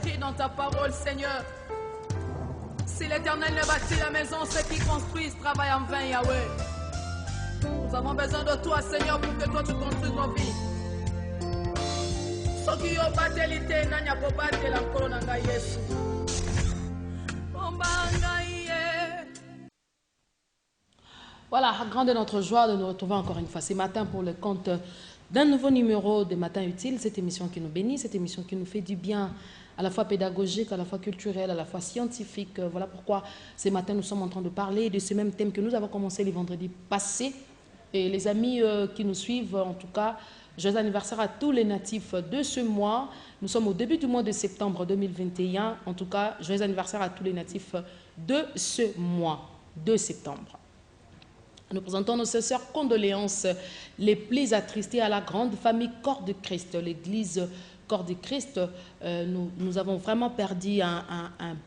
écrit dans ta parole, Seigneur. Si l'Éternel ne bâtit la maison, ceux qui construisent travaillent en vain, Yahweh. Nous avons besoin de toi, Seigneur, pour que toi tu construises nos vies. Ceux qui ont battu l'été, n'ont pas battu la colonne de Jésus. Voilà, grande est notre joie de nous retrouver encore une fois ce matin pour le compte d'un nouveau numéro de Matin Utile, cette émission qui nous bénit, cette émission qui nous fait du bien, à la fois pédagogique, à la fois culturelle, à la fois scientifique. Voilà pourquoi ce matin nous sommes en train de parler de ce même thème que nous avons commencé les vendredis passés. Et les amis qui nous suivent, en tout cas, joyeux anniversaire à tous les natifs de ce mois. Nous sommes au début du mois de septembre 2021. En tout cas, joyeux anniversaire à tous les natifs de ce mois de septembre. Nous présentons nos sœurs condoléances les plus attristées à la grande famille Corps de Christ, l'église Corps de Christ. Nous avons vraiment perdu un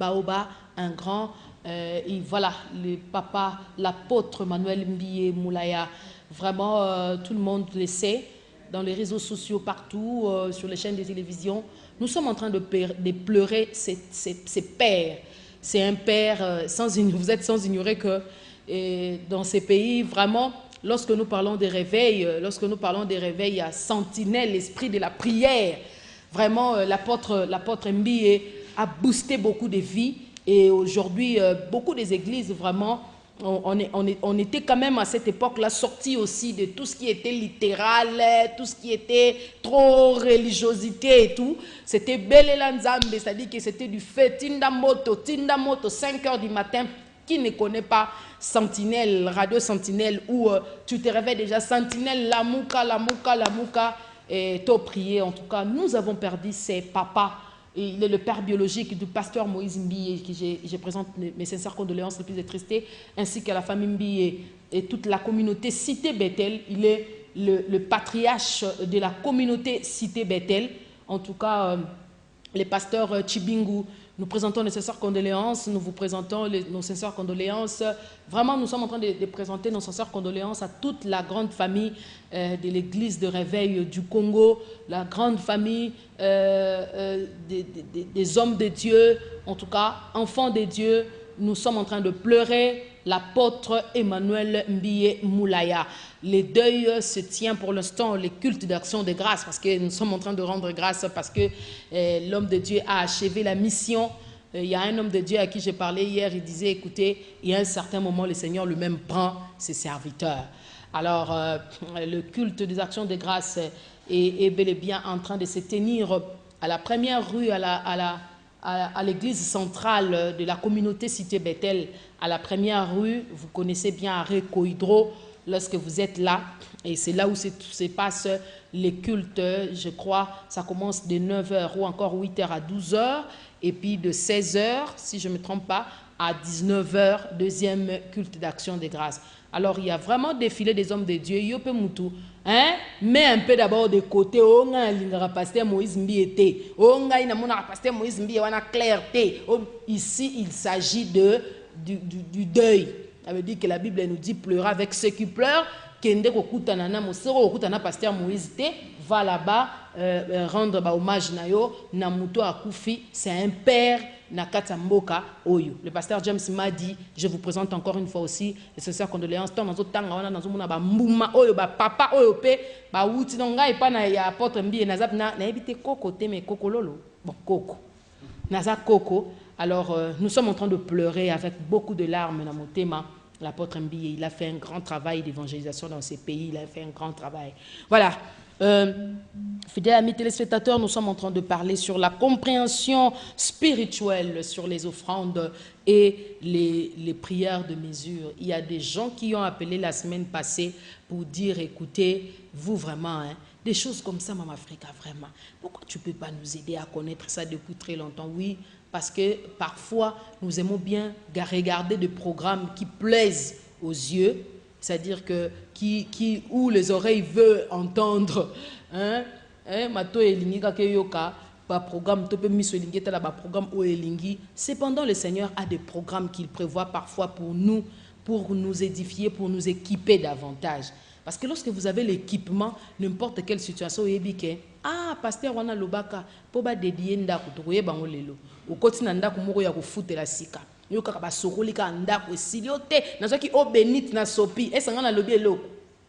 baobab, un grand. Et voilà, le papa, l'apôtre Manuel Mbiye Moulaya. Vraiment, tout le monde le sait, dans les réseaux sociaux, partout, sur les chaînes de télévision. Nous sommes en train de pleurer ces pères. C'est un père, vous êtes sans ignorer que dans ces pays, vraiment, lorsque nous parlons des réveils, il y a sentinelle, l'esprit de la prière. Vraiment, l'apôtre Mbiye a boosté beaucoup de vies. Et aujourd'hui, beaucoup des églises, vraiment, on était quand même à cette époque-là sortis aussi de tout ce qui était littéral, tout ce qui était trop religiosité et tout. C'était Belela Nzambe, c'est-à-dire que c'était du fait, Tinda Moto, 5 heures du matin. Qui ne connaît pas Sentinelle, Radio Sentinelle, où tu te réveilles déjà, Sentinelle, Lamouka, et t'as prié. En tout cas, nous avons perdu ses papas. Et il est le père biologique du pasteur Moïse Mbiye, qui je présente mes sincères condoléances les plus attristées, ainsi qu'à la famille Mbiye et toute la communauté Cité Bethel. Il est le patriarche de la communauté Cité Bethel. En tout cas, les pasteurs Chibingu, nous présentons nos sincères condoléances, nous vous présentons nos sincères condoléances. Vraiment, nous sommes en train de présenter nos sincères condoléances à toute la grande famille de l'église de réveil du Congo, la grande famille des hommes de Dieu, en tout cas, enfants de Dieu. Nous sommes en train de pleurer l'apôtre Emmanuel Mbiye Moulaya. Les deuils se tient pour l'instant, les cultes d'action de grâce, parce que nous sommes en train de rendre grâce, parce que l'homme de Dieu a achevé la mission. Il y a un homme de Dieu à qui j'ai parlé hier, il disait, écoutez, il y a un certain moment, le Seigneur lui-même prend ses serviteurs. Alors, le culte des actions de grâce est bel et bien en train de se tenir à la première rue, à l'église centrale de la communauté Cité Bethel, à la première rue, vous connaissez bien Arrêt Cohydro, lorsque vous êtes là, et c'est là où se passent les cultes, je crois, ça commence de 9h ou encore 8h à 12h, et puis de 16h, si je ne me trompe pas, à 19h, deuxième culte d'action de grâce. Alors, il y a vraiment défilé des hommes de Dieu, Yope Moutou, hein? Mais un peu d'abord de côté, on a un pasteur Moïse Mbiye, on a un pasteur Moïse Mbiye, on a clarté. Ici, il s'agit du deuil. Ça veut dire que la Bible nous dit pleurer avec ceux qui pleurent. Kende kokutana na mosero kokutana pasteur Moïse va là-bas rendre hommage na yo na muto akufi, c'est un père na katamboka oyo. Le pasteur James m'a dit, je vous présente encore une fois aussi les sincères condoléances tant dans tanga wana dans mona ba mbuma oyo ba papa oyo pe ba wuti nonga ipa na ya apôtre Mbiye na zap na ebité koko te mais koko lolo. Bon koko. Naza koko. Alors nous sommes en train de pleurer avec beaucoup de larmes na motema. L'apôtre Mbiye, il a fait un grand travail d'évangélisation dans ces pays, il a fait un grand travail. Voilà. Fidèles amis téléspectateurs, nous sommes en train de parler sur la compréhension spirituelle, sur les offrandes et les prières de mesure. Il y a des gens qui ont appelé la semaine passée pour dire, écoutez, vous vraiment, hein, des choses comme ça, Maman Africa, vraiment. Pourquoi tu ne peux pas nous aider à connaître ça depuis très longtemps? Oui, parce que parfois, nous aimons bien regarder des programmes qui plaisent aux yeux, c'est-à-dire que où les oreilles veulent entendre. Hein? Cependant, le Seigneur a des programmes qu'il prévoit parfois pour nous édifier, pour nous équiper davantage. Parce que lorsque vous avez l'équipement, n'importe quelle situation, ah, pasteur wana lobaka, po ba dédier ndako, tokoye bango lelo. Au koti na ndako moko ya kofuta la sika. Yo kaka ba sokoli ka ndako esilio te, na soki o benite na sopi, esanga na lobi eloko.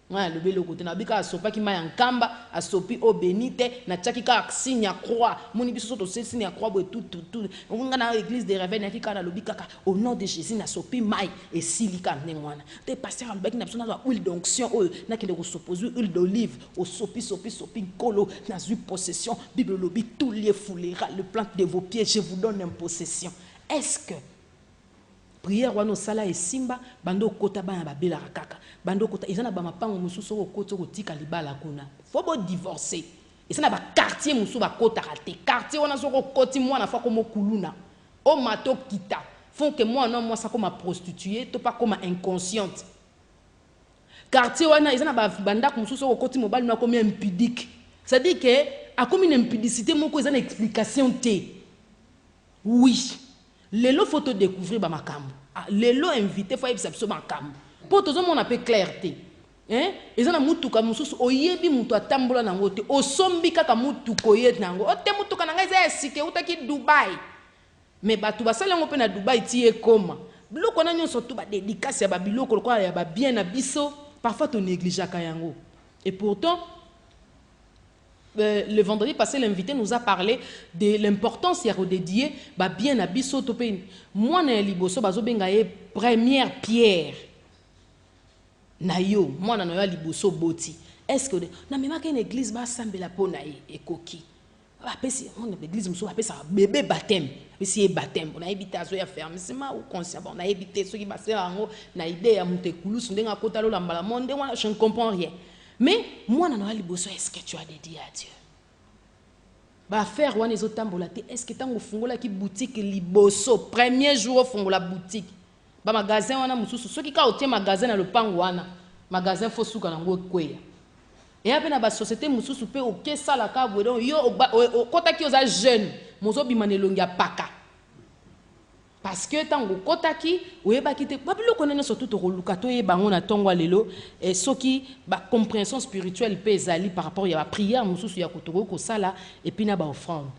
Ouais, le belo côté na bika sopa ki ma yankamba a sopi o benite na tchaki ka signe à croix moni biso soto signe à croix bo tout on ngana église de réveil na ki ka na lobika ka au nom de Jésus na sopi mai et silika nengwana te pasteur al baki na biso na huile d'onction o na ki de ko s'opposer huile d'olive au sopi kolo na zu possession bible lobi tout lié foulera le plante de vos pieds je vous donne en possession. Est-ce que prière wano sala et simba bando kota bana babela kaka bando kota ezana ba mapango mususu ko kota ko tika libala kuna faut bo divorcer ezana ba quartier mususu ba kota raté quartier wana soko koti mwana fa comme kuluna o mato kita font que moi non moi ça comme prostituée to pas comme inconsciente quartier wana ezana ba banda mususu ko koti mobile na comme impudique ça dit que a comme une impudicité moko ezana explication té oui. Lelo faut te découvrir ba makambo. Lelo invité faut ebisa makambo. Pour tout on appelle clarté. Hein? Ezana mutuka mususu oyebi mutu atambola nango te. Osombi kaka mutuko yet nango. Ote mutuka nanga eza esike utaki Dubai. Mais batu basala ngo pe na Dubai ti ekoma. Biloko na nyonso to ba dédicace ya ba biloko lokwa ya ba bien na biso, parfois to négligeaka yango. Et pourtant le vendredi passé, l'invité nous a parlé de l'importance de dédier bien à biso topé. Moi, na liboso bazo bengaye première pierre. Na yo, moi na liboso boti. Est-ce que na même qu'une église ba sambela pona e koki. Ba pesi on église muso ba pesa bébé baptême. Pesi baptême. On a évité azo ya fermement ou conscient. On a évité ceux qui passaient en na idée ya mutekulu ndenga kota lo lambala monde je ne comprends rien. Mais moi, est-ce que tu as dédié à Dieu? Bah faire one les autres est-ce que tu as fungola qui boutique liboso premier jour au fungola boutique ba magasin wana mususu ceux qui ka otie magasin na le pango wana magasin faut suka na ngo kweya et après na ba société mususu pe oke sala ka bwedon yo kota ki oza jeune mozo bimane longia paka parce que tango kotaki oyeba kite babilo konene surtout to luka to yeba ngona tongwa lelo et soki ba compréhension spirituelle pe ezali par rapport ya ba prière mususu ya kotoko ko sala et puis na ba offrande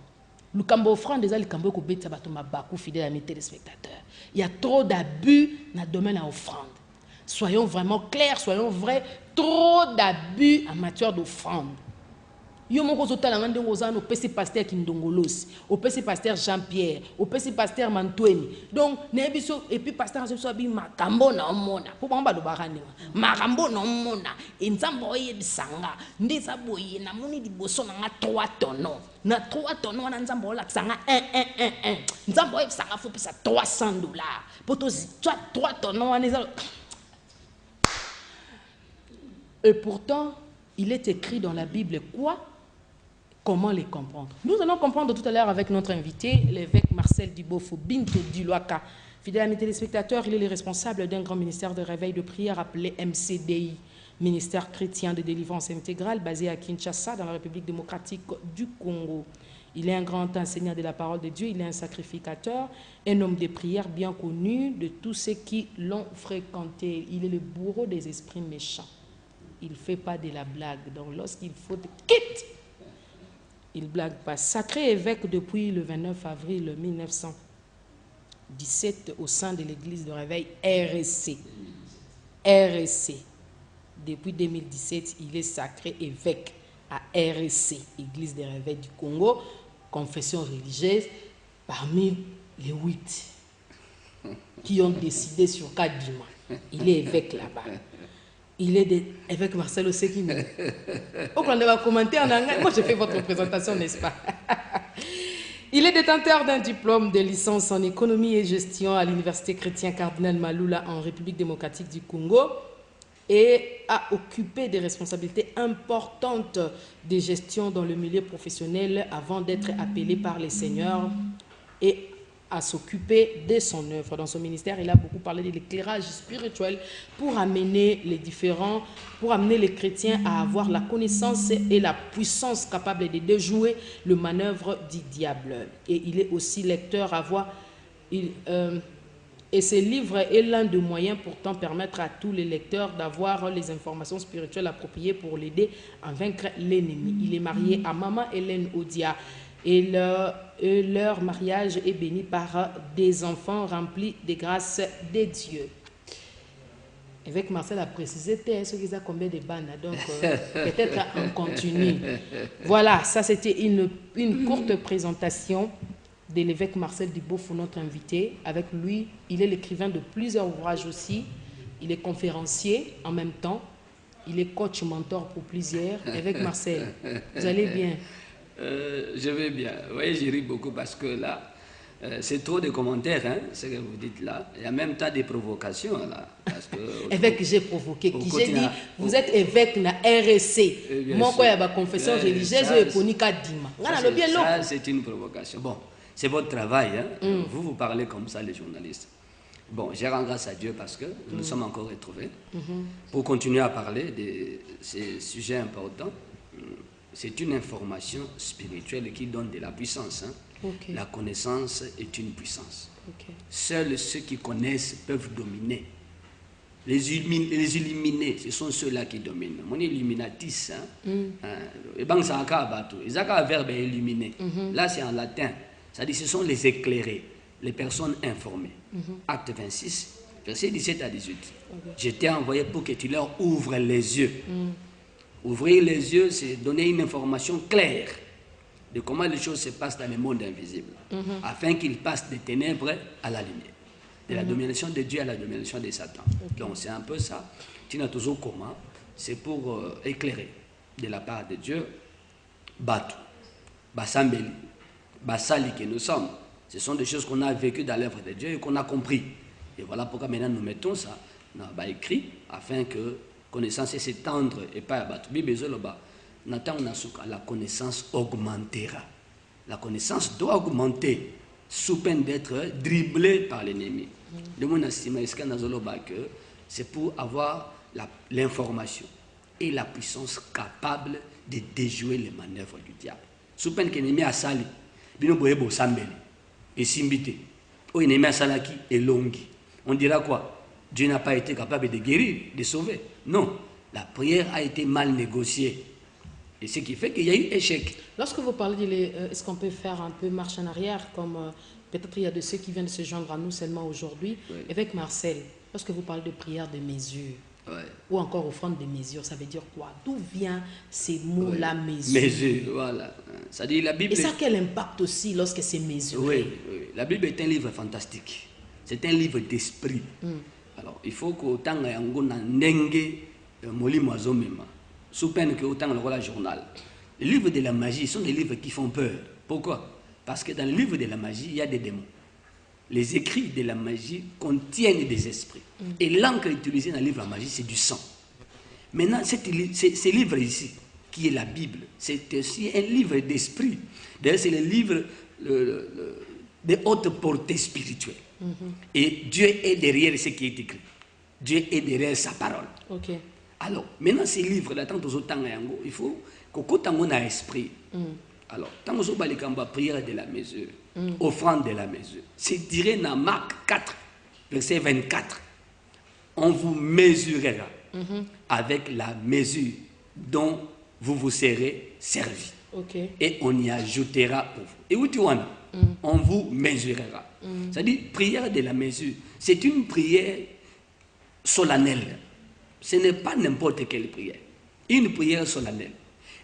lukambo offrande ezali kambo ko beta bato mabaku fidèles amis téléspectateurs il y a trop d'abus dans le domaine à offrande soyons vraiment clairs soyons vrais trop d'abus en matière d'offrande. Yo moko zotala ngande ngozano pesi pasteur Kindongolosi, au pesi pasteur Jean-Pierre, au pesi pasteur Mantweni. Donc nebiso et puis pasteur Jean abi makambo na omona. Po bamba do barane. Makambo na omona. Nzambo ye bisanga. Ndeza boye na moni liboso na 3 tonneaux. Na 3 tonneaux na nzambo la sanga 1. Nzambo ye bisanga faut pesa $300. Poto 3 tonneaux na et pourtant, il est écrit dans la Bible quoi? Comment les comprendre? Nous allons comprendre tout à l'heure avec notre invité, l'évêque Marcel Dibofo Binto Diloaka. Fidèles amis téléspectateurs, il est le responsable d'un grand ministère de réveil de prière appelé MCDI, Ministère chrétien de délivrance intégrale, basé à Kinshasa, dans la République démocratique du Congo. Il est un grand enseignant de la parole de Dieu, il est un sacrificateur, un homme de prière bien connu de tous ceux qui l'ont fréquenté. Il est le bourreau des esprits méchants. Il ne fait pas de la blague, donc lorsqu'il faut quitte, il ne blague pas. Sacré évêque depuis le 29 avril 1917 au sein de l'église de réveil RSC. Depuis 2017, il est sacré évêque à RSC, église de réveil du Congo, confession religieuse, parmi les 8 qui ont décidé sur Kadima. Il est évêque là-bas. Il est avec Marcel Osekine. Au plan de commenter en anglais, moi j'ai fait votre présentation, n'est-ce pas? Il est détenteur d'un diplôme de licence en économie et gestion à l'université chrétien Cardinal Malula en République démocratique du Congo et a occupé des responsabilités importantes de gestion dans le milieu professionnel avant d'être appelé par les seigneurs et à s'occuper de son œuvre. Dans son ministère, il a beaucoup parlé de l'éclairage spirituel pour amener les chrétiens à avoir la connaissance et la puissance capable de déjouer le manœuvre du diable. Et il est aussi lecteur à voix, et Et ce livre est l'un des moyens pourtant permettre à tous les lecteurs d'avoir les informations spirituelles appropriées pour l'aider à vaincre l'ennemi. Il est marié à Maman Hélène Odia et leur mariage est béni par des enfants remplis des grâces des dieux. Évêque Marcel a précisé ce qu'ils ont combien de bandes, donc peut-être on continue. Voilà, ça c'était une courte présentation de l'évêque Marcel Dibofo, notre invité. Avec lui, il est l'écrivain de plusieurs ouvrages aussi. Il est conférencier en même temps. Il est coach mentor pour plusieurs. Évêque Marcel, vous allez bien? Je vais bien. Vous voyez, j'ai ri beaucoup parce que là, c'est trop de commentaires, hein, ce que vous dites là. Il y a même tas de provocations là. Parce que, évêque, j'ai provoqué. J'ai dit, vous êtes évêque na RSC. Moi, quand il y a ma confession religieuse, je connais qu'à Dima. Ça, c'est une provocation. Bon, c'est votre travail. Hein. Vous parlez comme ça, les journalistes. Bon, je rends grâce à Dieu parce que nous sommes encore retrouvés pour continuer à parler de ces sujets importants. C'est une information spirituelle qui donne de la puissance. Hein. Okay. La connaissance est une puissance. Okay. Seuls ceux qui connaissent peuvent dominer. Les illuminés, ce sont ceux-là qui dominent. Mon illuminatis, et ben ça a bateau. Ils ont un verbe illuminer. Là, c'est en latin. Ça dit ce sont les éclairés, les personnes informées. Acte 26, versets 17 à 18. Okay. Je t'ai envoyé pour que tu leur ouvres les yeux. Ouvrir les yeux, c'est donner une information claire de comment les choses se passent dans le monde invisible, afin qu'ils passent des ténèbres à la lumière, de la domination de Dieu à la domination de Satan. Okay. Donc c'est un peu ça. Tina toujours comment, c'est pour éclairer de la part de Dieu, Batu, Basambeli, Basali que nous sommes. Ce sont des choses qu'on a vécues dans l'œuvre de Dieu et qu'on a compris. Et voilà pourquoi maintenant nous mettons ça dans écrit, afin que connaissance s'étendre et pas abattre. La connaissance augmentera. La connaissance doit augmenter sous peine d'être dribblée par l'ennemi. C'est pour avoir l'information et la puissance capable de déjouer les manœuvres du diable. Sous peine que l'ennemi a sali, et simbité, ou l'ennemi a salaki et longi. On dira quoi? Dieu n'a pas été capable de guérir, de sauver. Non, la prière a été mal négociée. Et ce qui fait qu'il y a eu échec. Lorsque vous parlez de est-ce qu'on peut faire un peu marche en arrière, comme peut-être il y a de ceux qui viennent de se joindre à nous seulement aujourd'hui, avec Marcel, lorsque vous parlez de prière de mesure, ou encore offrande de mesure, ça veut dire quoi? D'où vient ces mots-là, mesure? Mesure, voilà. Ça dit la Bible. Et ça a quel impact aussi lorsque c'est mesuré? Oui. La Bible est un livre fantastique. C'est un livre d'esprit. Alors, il faut qu'autant il y ait un dengue, sous peine qu'autant il y ait un journal. Les livres de la magie sont des livres qui font peur. Pourquoi? Parce que dans le livre de la magie, il y a des démons. Les écrits de la magie contiennent des esprits. Et l'encre utilisée dans le livre de la magie, c'est du sang. Maintenant, ce livre ici, qui est la Bible, c'est aussi un livre d'esprit. D'ailleurs, c'est le livre de haute portée spirituelle. Et Dieu est derrière ce qui est écrit. Dieu est derrière sa parole. Okay. Alors, maintenant, ces livres-là, tant que il faut que quand on a esprit, alors, tant que on a prière de la mesure, offrande de la mesure, c'est tiré dans Marc 4, verset 24. On vous mesurera avec la mesure dont vous vous serez servi. Okay. Et on y ajoutera pour vous. Et où tu en as? On vous mesurera. C'est-à-dire, prière de la mesure, c'est une prière solennelle. Ce n'est pas n'importe quelle prière. Une prière solennelle.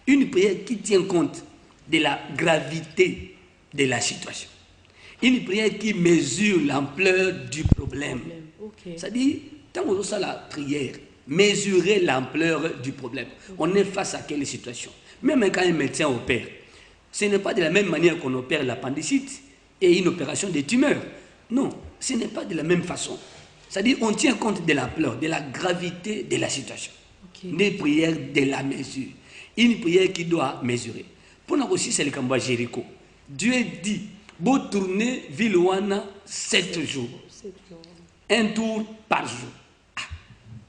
Une prière qui tient compte de la gravité de la situation. Une prière qui mesure l'ampleur du problème. Okay. C'est-à-dire, quand on fait la prière, mesurer l'ampleur du problème. On est face à quelle situation? Même quand un médecin opère, ce n'est pas de la même manière qu'on opère l'appendicite et une opération de tumeur. Non, ce n'est pas de la même façon. C'est-à-dire on tient compte de l'ampleur, de la gravité de la situation. Une prière de la mesure. Une prière qui doit mesurer. Pour nous aussi, c'est le Kamba Jéricho. Dieu dit, vous tournez Villouana 7 jours. Un tour par jour.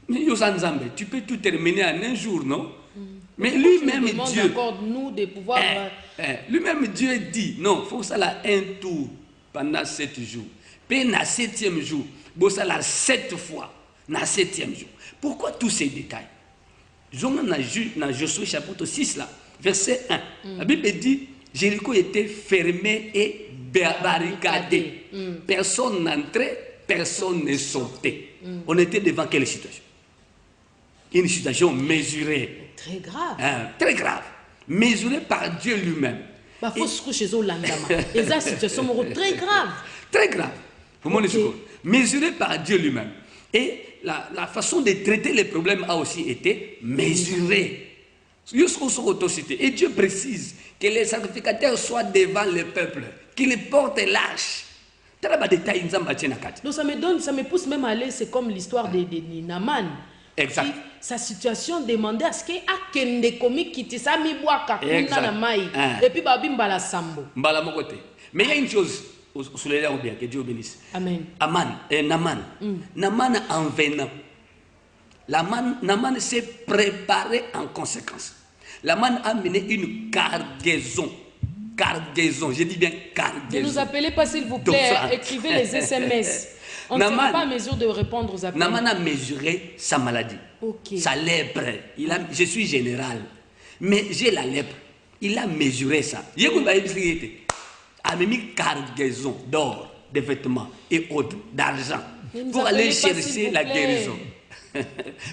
Mais Yosanzambe, tu peux tout terminer en un jour, non? Mais lui-même, Dieu, nous de pouvoir lui-même Dieu dit, non, il faut ça là un tour pendant 7 jours. Puis, na 7e jour, bossa la 7 fois, na 7e jour. Pourquoi tous ces détails? Dans Josué chapitre 6, là, verset 1, la Bible dit, Jéricho était fermé et barricadé. Personne n'entrait, personne ne sortait. On était devant quelle situation? Une situation mesurée. Très grave. Très grave. Mesurée par Dieu lui-même. Il faut se coucher au landama. Et ça, c'est une situation très grave. Très grave. Vous m'en dites quoi? Mesurée par Dieu lui-même. Et la façon de traiter les problèmes a aussi été mesurée. Et Dieu précise que les sacrificateurs soient devant le peuple, qu'ils portent l'arche. Donc ça me pousse même à aller, c'est comme l'histoire de Naaman. Exact. Qui, sa situation demandait à ce qu'il y ait un comique qui tisse à mi bois kakuna maï et puis babim bala sambo. Mbala mon côté. Mais il y a une chose sous les lèvres bien que Dieu bénisse. Amen. Naaman. Naaman en venant. Naaman s'est préparé en conséquence. Naaman a mené une cargaison. Cargaison, je dis bien cargaison. Ne nous appelez pas s'il vous plaît, écrivez les SMS. On ne sera pas à mesure de répondre aux appels. Naaman a mesuré sa maladie, sa lèpre. Je suis général, mais j'ai la lèpre. Il a mesuré ça. Il a mis cargaison d'or, de vêtements et autres, d'argent, pour aller chercher la guérison.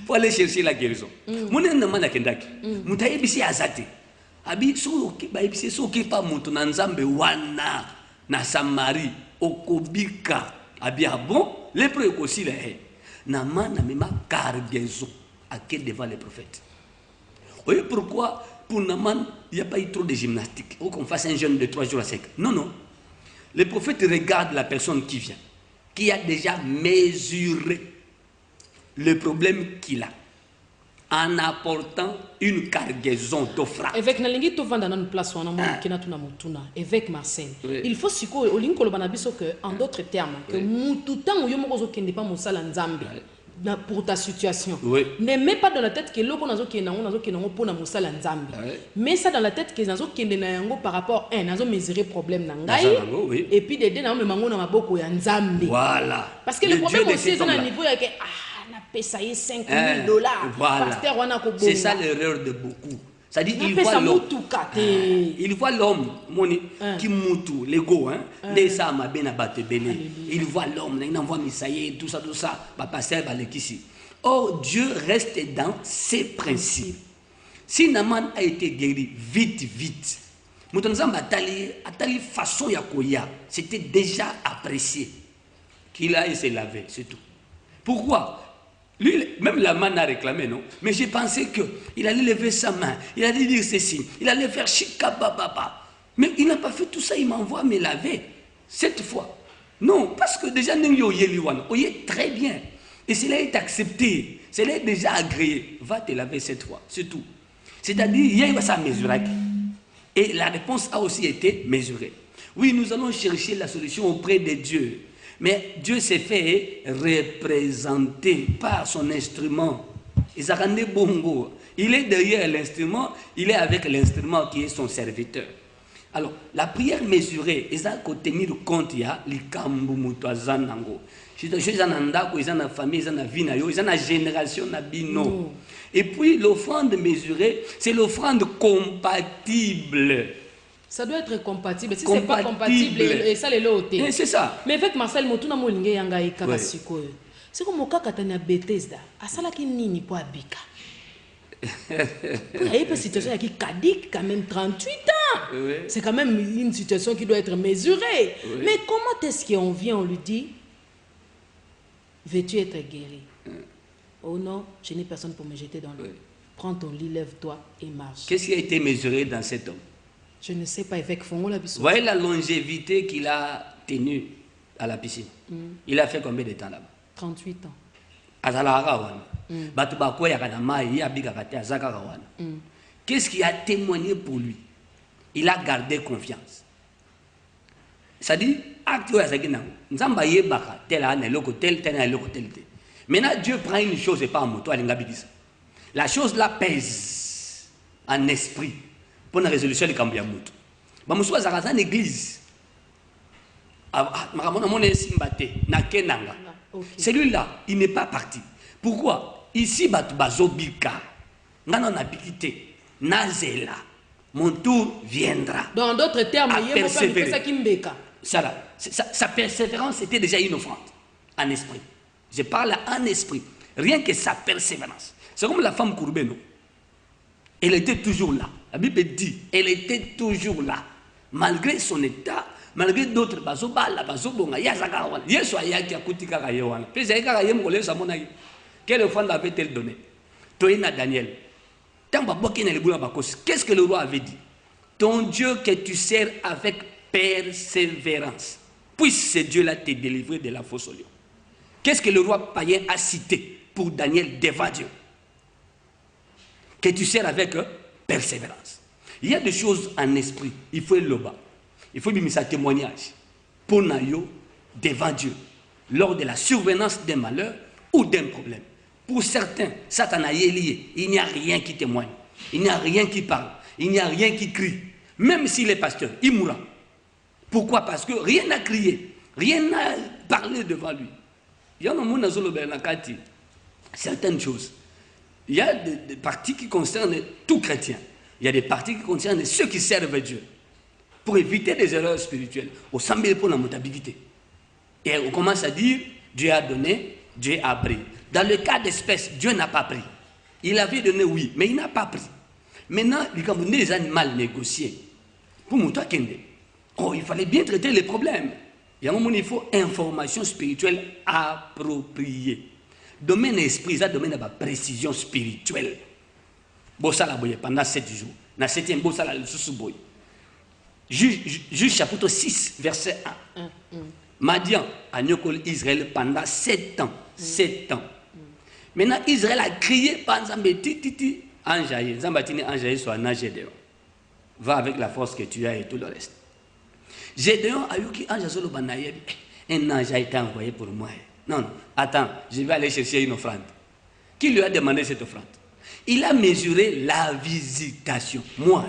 Pour aller chercher la guérison. Mon Naaman a kendaki. Mutaye bisi azate. Abi soki pa mutu na nzambe wana na Samarie okobika. Abi bon, les preuves aussi là. Naaman n'a même pas cargaison à qui devant les prophètes. Vous voyez pourquoi pour Naaman il n'y a pas eu trop de gymnastique ou qu'on fasse un jeûne de 3 jours à 5. Non, non. Les prophètes regardent la personne qui vient, qui a déjà mesuré le problème qu'il a, en apportant une cargaison d'offrandes. Avec Nalingi to vanda na place wana mo kina tuna mutuna avec Marcel. Il faut siko olinko lo banabiso que en d'autres termes que mutu tango yo moko zo kende pa mosala nzambe pour ta situation. Ne mets pas dans la tête que loko nazo kenda ngo pona mosala nzambe. Mais ça dans la tête que nazo kende na yango par rapport un nazo mesurer problème na ngai et puis de na memango na maboko ya nzambe. Voilà. Parce que le problème aussi est à niveau que ça y est $5 000. Voilà. C'est ça l'erreur de beaucoup. C'est-à-dire il voit l'homme qui moutou, l'ego, il voit l'homme, il envoie Misaïe, tout ça, Or, Dieu reste dans ses principes. Si Naaman a été guéri vite, c'était déjà apprécié qu'il a se laver, c'est tout. Pourquoi? Lui, même la main a réclamé, non? Mais j'ai pensé qu'il allait lever sa main, il allait dire ceci, il allait faire chikabababa. Mais il n'a pas fait tout ça, il m'envoie me laver. Cette fois. Non, parce que déjà, nous est très bien. Et cela est accepté, cela est déjà agréé. Va te laver cette fois, c'est tout. C'est-à-dire, il y a ça mesuré. Et la réponse a aussi été mesurée. Oui, nous allons chercher la solution auprès de Dieu. Mais Dieu s'est fait représenter par son instrument. Il est derrière l'instrument, il est avec l'instrument qui est son serviteur. Alors, la prière mesurée, il faut tenir compte, il y a les kambumutoazanango. Ils ont la famille, ils ont la vie, ils ont la génération. Et puis, l'offrande mesurée, c'est l'offrande compatible. Ça doit être compatible. Si c'est pas compatible, et ça les lots. C'est ça. Mais avec Marcel Motuna Molingue Yanga et Kabasiko, c'est comme Moka Katana Bethesda. Asala ki nini po abika. Il y a une situation qui caduque quand même 38 ans. C'est quand même une situation qui doit être mesurée. Mais comment est-ce qu'on vient, on lui dit, veux-tu être guéri? Oh non, je n'ai personne pour me jeter dans l'eau. Prends ton lit, lève-toi et marche. Qu'est-ce qui a été mesuré dans cet homme? Je ne sais pas, avec Fongo la piscine. Voyez la longévité qu'il a tenue à la piscine. Il a fait combien de temps là-bas? 38 ans. Qu'est-ce qui a témoigné pour lui? Il a gardé confiance. C'est-à-dire, maintenant Dieu prend une chose et pas en moto. La chose là pèse en esprit pour la résolution de Kambiamout. Bamuswa Zarazan église. Celui-là, il n'est pas parti. Pourquoi? Ici, Bazobika, Nazela, mon tour viendra. Dans d'autres termes, sa persévérance était déjà une offrande en esprit. Je parle en esprit. Rien que sa persévérance. C'est comme la femme courbée, non? Elle était toujours là. La Bible dit, elle était toujours là. Malgré son état, malgré d'autres, quelle offrande avait-elle donné? Toïna Daniel. Qu'est-ce que le roi avait dit? Ton Dieu que tu sers avec persévérance, puisse ce Dieu-là te délivrer de la fosse au lion. Qu'est-ce que le roi païen a cité pour Daniel devant Dieu? Que tu sers avec persévérance. Il y a des choses en esprit, il faut le bas. Il faut lui sa témoignage pour Nayo devant Dieu lors de la survenance d'un malheur ou d'un problème. Pour certains, Satan est lié. Il n'y a rien qui témoigne. Il n'y a rien qui parle. Il n'y a rien qui crie. Même s'il est pasteur, il mourra. Pourquoi? Parce que rien n'a crié. Rien n'a parlé devant lui. Il y a certaines choses. Il y a des parties qui concernent tout chrétien. Il y a des parties qui concernent ceux qui servent Dieu. Pour éviter des erreurs spirituelles. Au semble pour la mutabilité. Et on commence à dire, Dieu a donné, Dieu a pris. Dans le cas d'espèce, Dieu n'a pas pris. Il avait donné oui, mais il n'a pas pris. Maintenant, les animaux négociés. Pour moi, il fallait bien traiter les problèmes. Il y a un moment où il faut information spirituelle appropriée. Domaine esprit, ça domaine de précision spirituelle. Bossala pendant 7 jours. Dans 7e bossala le sous-boy. Juge chapitre 6, verset 1. Madian a nyokol Israël pendant 7 ans. 7 ans. Maintenant, Israël a crié par Zambeti, Anjaï, Zambatini, Anjaï, soit un Gédéon. Va avec la force que tu as et tout le reste. Gédéon a eu un ange a été envoyé pour moi. Non, non, attends, je vais aller chercher une offrande. Qui lui a demandé cette offrande? Il a mesuré la visitation. Moi,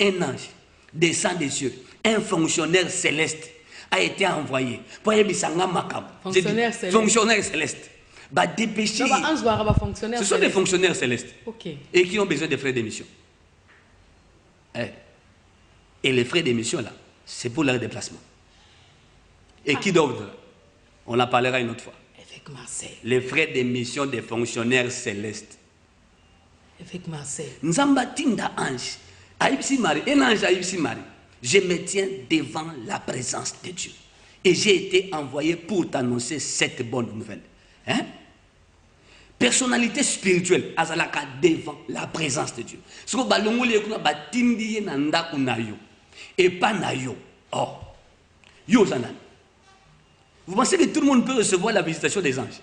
un ange descend des cieux, un fonctionnaire céleste a été envoyé. Fonctionnaire céleste. Bah, dépêcher. Ce sont des fonctionnaires célestes. Okay. Et qui ont besoin de frais d'émission. Et les frais d'émission, là, c'est pour leur déplacement. Et qui d'autre? On en parlera une autre fois. Avec Marseille. Les frais d'émission des fonctionnaires célestes. Avec Marseille. Nzambatinda ange. Aïbsi Marie. Un ange Aïbsi Marie. Je me tiens devant la présence de Dieu. Et j'ai été envoyé pour t'annoncer cette bonne nouvelle. Hein? Personnalité spirituelle, azalaka devant la présence de Dieu. Ce que balongoli ekuna batindi nanda kunayo et pas nayo. Oh, yo zanan. Vous pensez que tout le monde peut recevoir la visitation des anges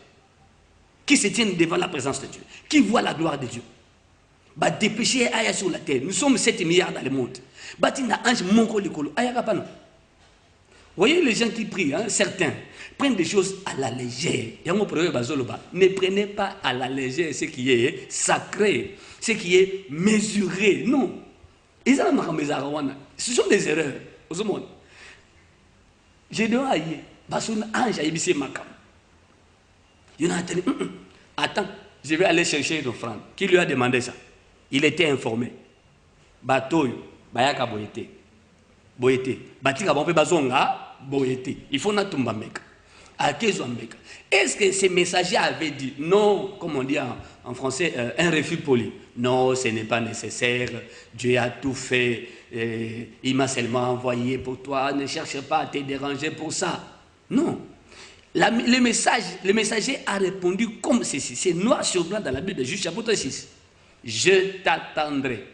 qui se tiennent devant la présence de Dieu, qui voient la gloire de Dieu? Bah dépêcher aya sur la terre. Nous sommes 7 milliards dans le monde. Batinda ange monko likolo aya kapano. Voyez les gens qui prient, hein, certains prennent des choses à la légère. Ne prenez pas à la légère ce qui est sacré, ce qui est mesuré. Non. Ce sont des erreurs. J'ai dit, attends, je vais aller chercher une offrande. Qui lui a demandé ça? Il était informé. Bateau, bayaka boyete. Boyete. Batika bombe bazonga. Il faut natumba meka. Est-ce que ces messagers avaient dit non, comme on dit en français, un refus poli? Non, ce n'est pas nécessaire. Dieu a tout fait. Il m'a seulement envoyé pour toi. Ne cherche pas à te déranger pour ça. Non. Le messager a répondu comme ceci. C'est noir sur blanc dans la Bible, Juge chapitre 6. Je t'attendrai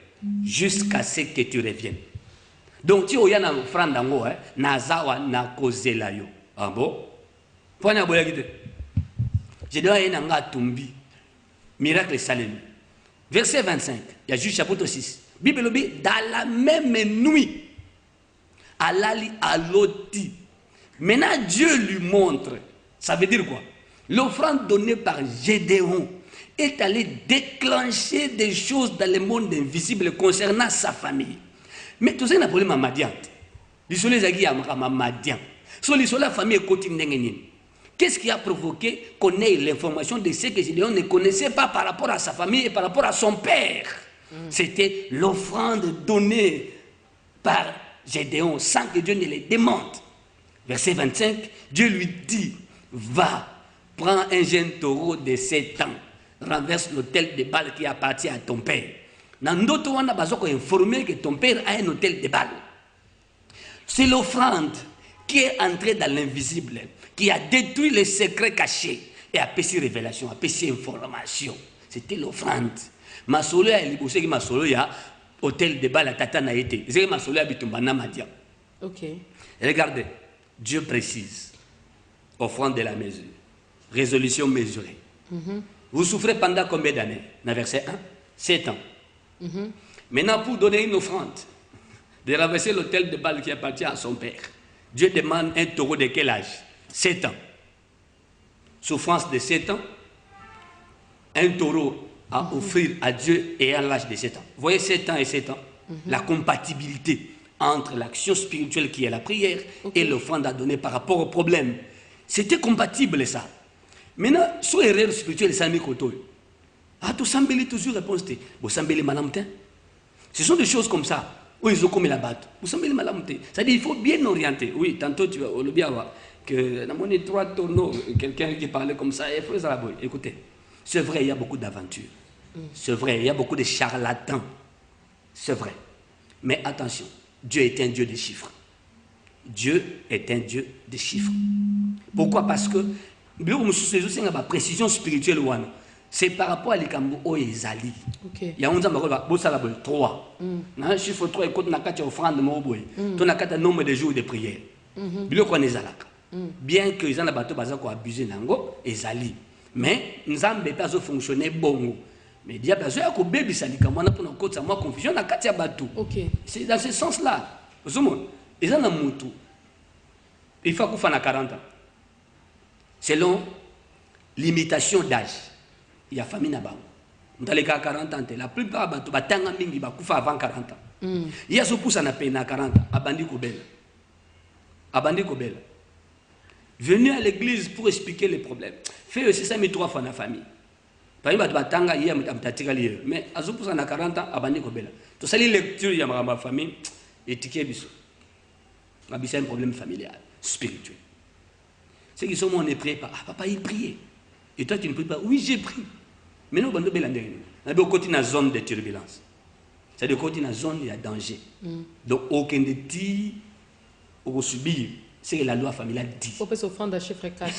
jusqu'à ce que tu reviennes. Donc, tu as une offrande d'ango, nazawa na kozela yo. Ah bon? Point à boyagide. Je dois y aller tumbi. Miracle salem. Verset 25. Il y a Juge chapitre 6. Bible dit, dans la même nuit, Alali aloti. Maintenant, Dieu lui montre. Ça veut dire quoi? L'offrande donnée par Gédéon est allée déclencher des choses dans le monde invisible concernant sa famille. Mais tout ça, il y a un problème à Madian. Les soleils à Madian. Sur la famille qu'est-ce qui a provoqué qu'on ait l'information de ce que Gédéon ne connaissait pas par rapport à sa famille et par rapport à son père? C'était l'offrande donnée par Gédéon sans que Dieu ne les demande. Verset 25, Dieu lui dit, va, prends un jeune taureau de 7 ans, renverse l'autel de Baal qui appartient à ton père. Nandoto wana bazoko informé que ton père a un autel de Baal. C'est l'offrande qui est entrée dans l'invisible, qui a détruit les secrets cachés et a péché révélation, a péché information. C'était l'offrande. Masolo ya libosé qui masolo ya hôtel de Baal à tata na été. C'est masolo ya bitumbana madia. OK. Regardez, Dieu précise. Offrande de la mesure. Résolution mesurée. Vous souffrez pendant combien d'années? Dans verset 1, 7 ans. Maintenant, pour donner une offrande, de renverser l'autel de Baal qui appartient à son père, Dieu demande un taureau de quel âge? 7 ans. Souffrance de 7 ans. Un taureau à offrir à Dieu et à l'âge de 7 ans. Vous voyez 7 ans et 7 ans? La compatibilité entre l'action spirituelle qui est la prière et l'offrande à donner par rapport au problème. C'était compatible ça. Maintenant, sur l'erreur spirituelle, ça m'a dit, ah, tu sambeli toujours réponse, vous sambeli malamtin. Ce sont des choses comme ça. Oui, ils ont comme la batte. Vous sambeli malamtin. C'est-à-dire, il faut bien orienter. Oui, tantôt, tu vas le bien voir que dans mon 3 tonneaux, quelqu'un qui parlait comme ça, écoutez, c'est vrai, il y a beaucoup d'aventures. C'est vrai, il y a beaucoup de charlatans. C'est vrai. Mais attention, Dieu est un Dieu de chiffres. Dieu est un Dieu de chiffres. Pourquoi? Parce que la précision spirituelle, c'est par rapport à l'écambo Ezali. Il y a un 3. Chiffre 3, écoute, on a offrande de un nombre de jours de prière. Bien que les gens ont abusé nango Ezali. Mais nous avons pas fonctionné bon. Mais il y a besoin que bébé salika moi pour nous côté moi confusion na katia bateau. C'est dans ce sens-là. Vous voyez, ils ont un moutou. Il faut qu'on fasse 40 ans. Selon l'imitation d'âge, il y a famille là-bas. Dans les cas 40 ans, la plupart bateau batanga mingi bakufa avant 40 ans. Il y a ce pousse na peine à 40 ans, abandi kobela. Abandi kobela. Venu à l'église pour expliquer les problèmes. Fait aussi ça 3 fois dans la famille. Par exemple, batanga hier mais à ce pousse na 40 ans, abandi kobela. Tout ça les lectures ya ma famille étiquette biso. C'est un problème familial, spirituel. Ceux qui sont on ne prie pas. Ah, papa, il prie. Et toi, tu ne pries pas. Oui, j'ai prié. Mais nous, on a une zone de turbulence. C'est-à-dire qu'on a une zone où il y a danger. Donc, aucun de tir ou subir, c'est que la loi familiale dit. Il faut pas s'offrande à chiffre 4.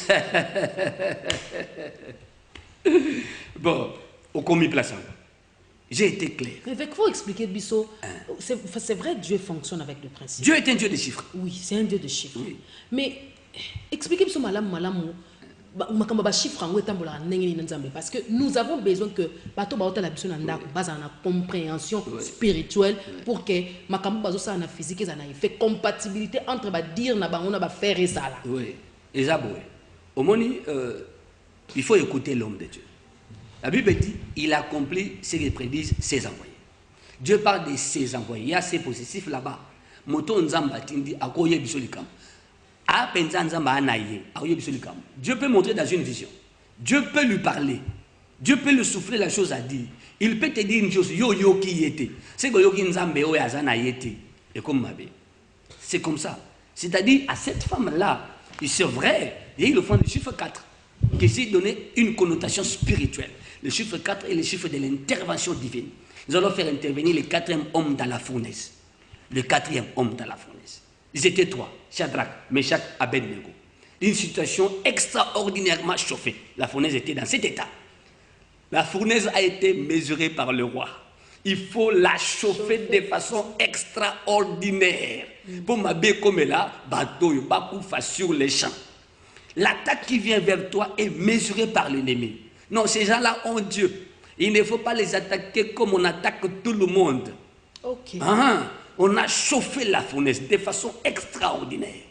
Bon, au commis plaçant. J'ai été clair. Mais il faut expliquer, Bissot. C'est vrai que Dieu fonctionne avec le principe. Dieu est un Dieu de chiffres. Oui, c'est un Dieu de chiffres. Oui. Mais expliquez Bissot parce que nous avons besoin que la compréhension spirituelle pour que la physique ait compatibilité entre dire faire et ça là. Oui. Au moins, il faut écouter l'homme de Dieu. La Bible dit, il accomplit ce qu'il prédisent ses envoyés. Dieu parle de ses envoyés. Il y a ses possessifs là-bas. Moto nzamba tindi akoye bisolikam. Dieu peut montrer dans une vision. Dieu peut lui parler. Dieu peut lui souffler la chose à dire. Il peut te dire une chose. Yo qui était. C'est que yo qui nzambe o yazana yete. Et comme mabe. C'est comme ça. C'est-à-dire à cette femme-là, c'est vrai, il y a le fond du chiffre 4 qui s'est donné une connotation spirituelle. Le chiffre 4 est le chiffre de l'intervention divine. Nous allons faire intervenir le 4e homme dans la fournaise. Le 4e homme dans la fournaise. Ils étaient 3, Shadrach, Meshach, Abednego. Une situation extraordinairement chauffée. La fournaise était dans cet état. La fournaise a été mesurée par le roi. Il faut la chauffer de façon extraordinaire. Pour m'habiller comme là, bateau, bakoufa sur les champs. L'attaque qui vient vers toi est mesurée par l'ennemi. Non, ces gens-là ont Dieu. Il ne faut pas les attaquer comme on attaque tout le monde. Ok. On a chauffé la fournaise de façon extraordinaire.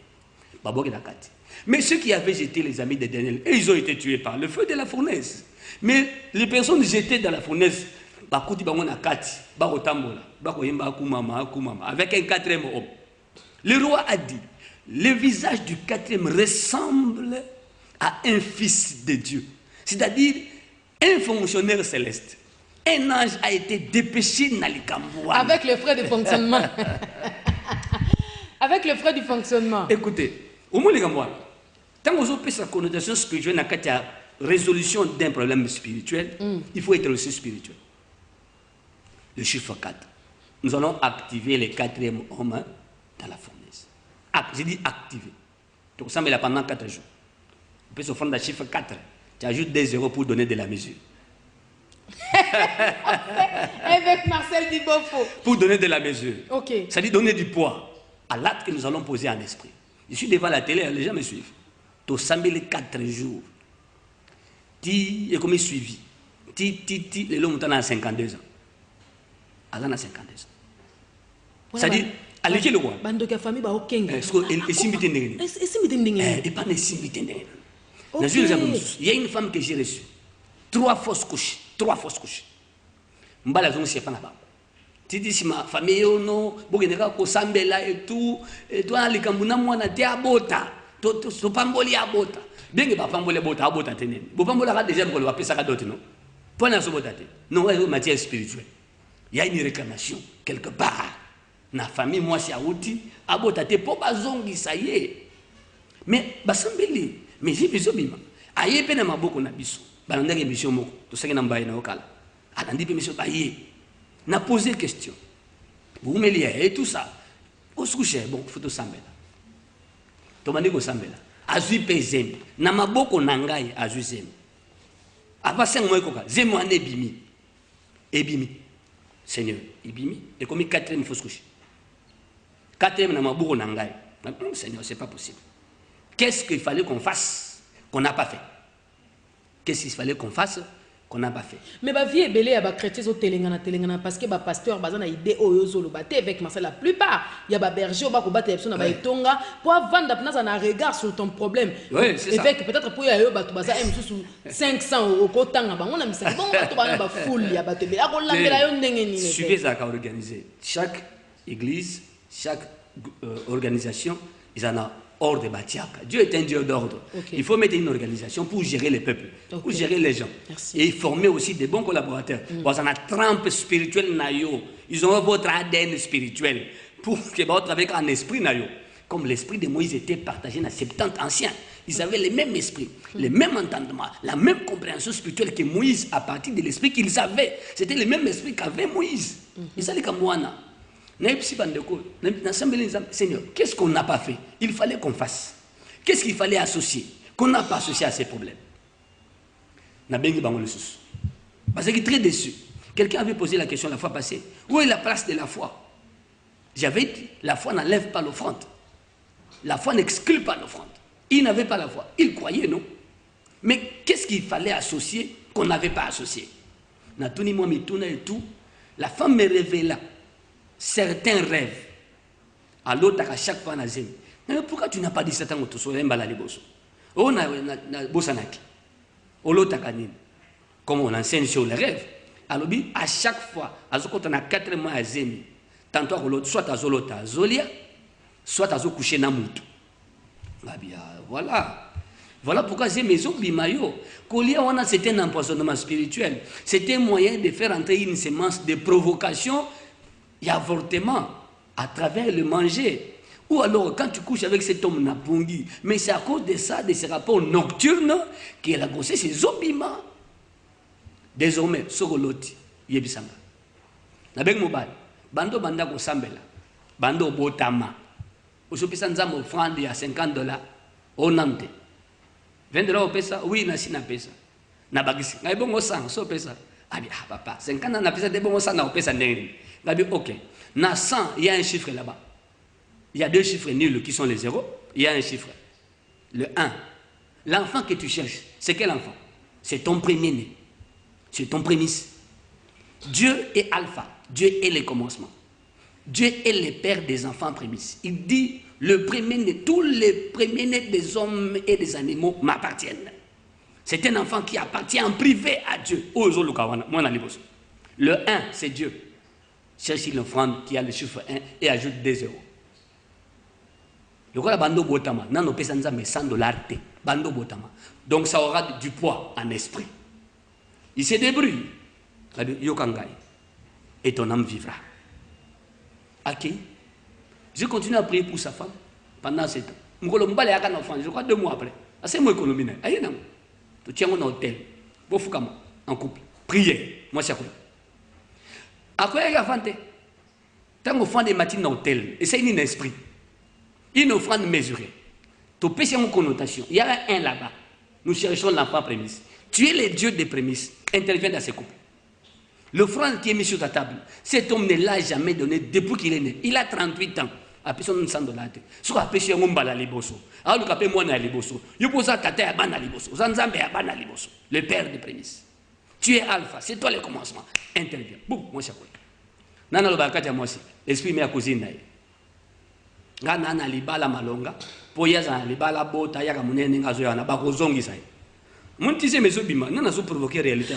Mais ceux qui avaient jeté les amis de Daniel, ils ont été tués par le feu de la fournaise. Mais les personnes jetées dans la fournaise, avec un 4e homme. Le roi a dit, le visage du quatrième ressemble à un fils de Dieu. C'est-à-dire un fonctionnaire céleste. Un ange a été dépêché dans les Cambouans. Avec les frais de fonctionnement. Avec les frais du fonctionnement. Écoutez, au moins les Cambouans, tant qu'on a sa connotation spirituelle, dans la résolution d'un problème spirituel, il faut être aussi spirituel. Le chiffre 4. Nous allons activer le quatrième homme dans la fournaise. J'ai dit activer. Donc ça, mais là pendant 4 jours. On peut se prendre le chiffre 4. Tu ajoutes des zéros pour donner de la mesure. Avec Marcel Dibofo. Pour donner de la mesure. Ok. Ça dit donner du poids à l'acte que nous allons poser en esprit. Je suis devant la télé, les gens me suivent. Tu as les 4 jours. Tu es comme suivi. Les hommes ont 52 ans. Ils ont 52 ans. C'est-à-dire, à l'échelle, quoi. Bandoka famille ba okenga. Est-ce que simité ndenge? Et pas de simité ndenge. Il y a une femme que j'ai reçue. 3 fausses couches. 3 fausses couches. Mbala zongo c'est pas là-bas. Tu dis si ma famille no, bokeneka ko sambela et tout, et toi les kambuna mwana te abota. To pamboli abota. Bien ba pamboli abota tenene. Bo pambola ka déjà ko le pesa ka dote non. Pour na sobota te. Non, c'est matière spirituelle. Il y a une réclamation quelque part. Na famille moi c'est outi abota te po bazongi ça y est. Mais basambeli, mais j'ai besoin bima. Aye pe na maboko na biso. Balandaki mission moko to saki na mbaye na okala. Alandi pe mission baye. Na posé question. Vous me liez et tout ça. Au se coucher bon faut to sambela. To mandi ko sambela. Azui pe zemi. Na maboko na ngai azui zemi. Aba 5 mois koka, zemi ane bimi. Ebimi. Seigneur, ebimi et comme 4e faut se coucher. 4e na maboko na ngai. Seigneur, c'est pas possible. Qu'est-ce qu'il fallait qu'on fasse qu'on n'a pas fait? Qu'est-ce qu'il fallait qu'on fasse qu'on n'a pas fait? Mais ma vie est belle à chrétiens au Télégana parce que ma pasteur bazan a idée au zolo baté avec Marcel la plupart il y a ba berger au bas combattre les personnes à Itonga pour vendre dans un regard sur ton problème. Oui, c'est ça. Avec peut-être pour y aller au bateau bazan sous 500 au kotanga ba on a mis ça bon bateau ba full ya bateau mais ako lambela yo ndenge ni. Suivez ça qu'a organisé. Chaque église, chaque organisation, ils en ont ordre de Batiaka. Dieu est un Dieu d'ordre. Okay. Il faut mettre une organisation pour gérer les peuples, pour gérer les gens. Merci. Et former aussi des bons collaborateurs. Parce qu'on a trempe spirituelle nayo. Ils ont votre ADN spirituel pour que votre avec un esprit nayo. Comme l'esprit de Moïse était partagé dans 70 anciens. Ils avaient le même esprit, le même entendement, la même compréhension spirituelle que Moïse à partir de l'esprit qu'ils avaient. C'était le même esprit qu'avait Moïse. Et ça, les Kamouana. Seigneur, qu'est-ce qu'on n'a pas fait? Il fallait qu'on fasse. Qu'est-ce qu'il fallait associer? Qu'on n'a pas associé à ces problèmes. Parce qu'il est très déçu. Quelqu'un avait posé la question la fois passée. Où est la place de la foi? J'avais dit, la foi n'enlève pas l'offrande. La foi n'exclut pas l'offrande. Il n'avait pas la foi. Il croyait, non? Mais qu'est-ce qu'il fallait associer qu'on n'avait pas associé? Et tout. La femme me révéla certains rêves. À l'autre, à chaque fois, mais pourquoi tu n'as pas dit ça tant que tu sois un balaliboso? On a bosanaki. Comme on enseigne sur les rêves. Alors, à chaque fois, quand on a 4 mois à zemi, tantôt soit à zolota zolia, soit à coucher na mutu. Voilà. Voilà pourquoi j'ai mes bimayo. C'était un empoisonnement spirituel. C'était un moyen de faire entrer une sémence de provocation et avortement à travers le manger. Ou alors, quand tu couches avec cet homme napungi, mais c'est à cause de ça, de ces rapports nocturnes, qu'il a gossé ses obima. Désormais, Sogoloti, Yebisanga. Nabek Mobile, Bando Banda ko Sambela, Bando Botama. Aujourd'hui, nous avons offrande à $50 au Nantes. $20 au pesa, oui, na sina pesa. Na bagisi, na bon 100, so pesa. Ah papa, 50 na pesa de bon 100 na pesa ndenge. Gabi OK. Na 100, il y a un chiffre là-bas. Il y a 2 chiffres nuls qui sont les 0, il y a un chiffre. Le 1. L'enfant que tu cherches, c'est quel enfant? C'est ton premier-né. C'est ton prémisse. Dieu est alpha, Dieu est le commencement. Dieu est le père des enfants prémices. Il dit le premier-né, tous les premiers-nés des hommes et des animaux m'appartiennent. C'est un enfant qui appartient en privé à Dieu. Le 1, c'est Dieu. Cherche l'offrande qui a le chiffre 1 et ajoute des 0. Le roi bando botama, non on peut sans mais $100 te, bando botama. Donc ça aura du poids en esprit. Il se débrouille. Yokangai. Et ton âme vivra. Ok. Je continue à prier pour sa femme pendant 7 ans. Je crois 2 mois après. C'est moi économie. Aïe non. Tu tiens un hôtel. En couple. Prier. Moi c'est quoi. À quoi il y a fanté? Tant qu'on fait des matins dans l'hôtel, et c'est un esprit. Une offrande mesurée. Tu peux une connotation. Il y a un là-bas. Nous cherchons l'enfant prémisse. Tu es le Dieu des prémices. Interviens dans ces couples. L'offrande qui est mise sur ta table, cet homme ne l'a jamais donné depuis qu'il est né. Il a 38 ans. Après son $100. Soit après chez Ngombala Liboso. Alors après moi na Liboso. Il pose à Tata Abana Liboso. Zanzambe Abana Liboso. Le père des prémices. Tu es alpha. C'est toi le commencement. Interviens. Boum, moi c'est quoi. Nana lo bakati moi aussi. L'esprit met à cousine. Ngana na libala malonga. Poyaza na libala bota yaka munene ngazo yana bakozongisa.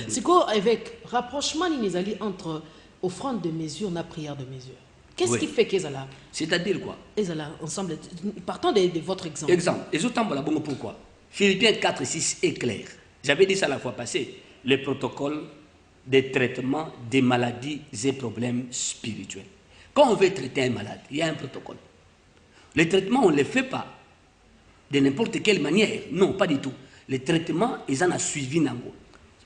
C'est quoi avec rapprochement entre offrande de mesure et prière de mesure? Qu'est-ce qui fait qu'ils là? C'est-à-dire quoi? Ils là ensemble. Partons de votre exemple. Exemple. Et je t'en bon pourquoi? Philippiens 4:6 est clair. J'avais dit ça la fois passée. Le protocole des traitements des maladies et problèmes spirituels. Quand on veut traiter un malade, il y a un protocole. Les traitements, on ne les fait pas de n'importe quelle manière. Non, pas du tout. Les traitements, ils en ont suivi.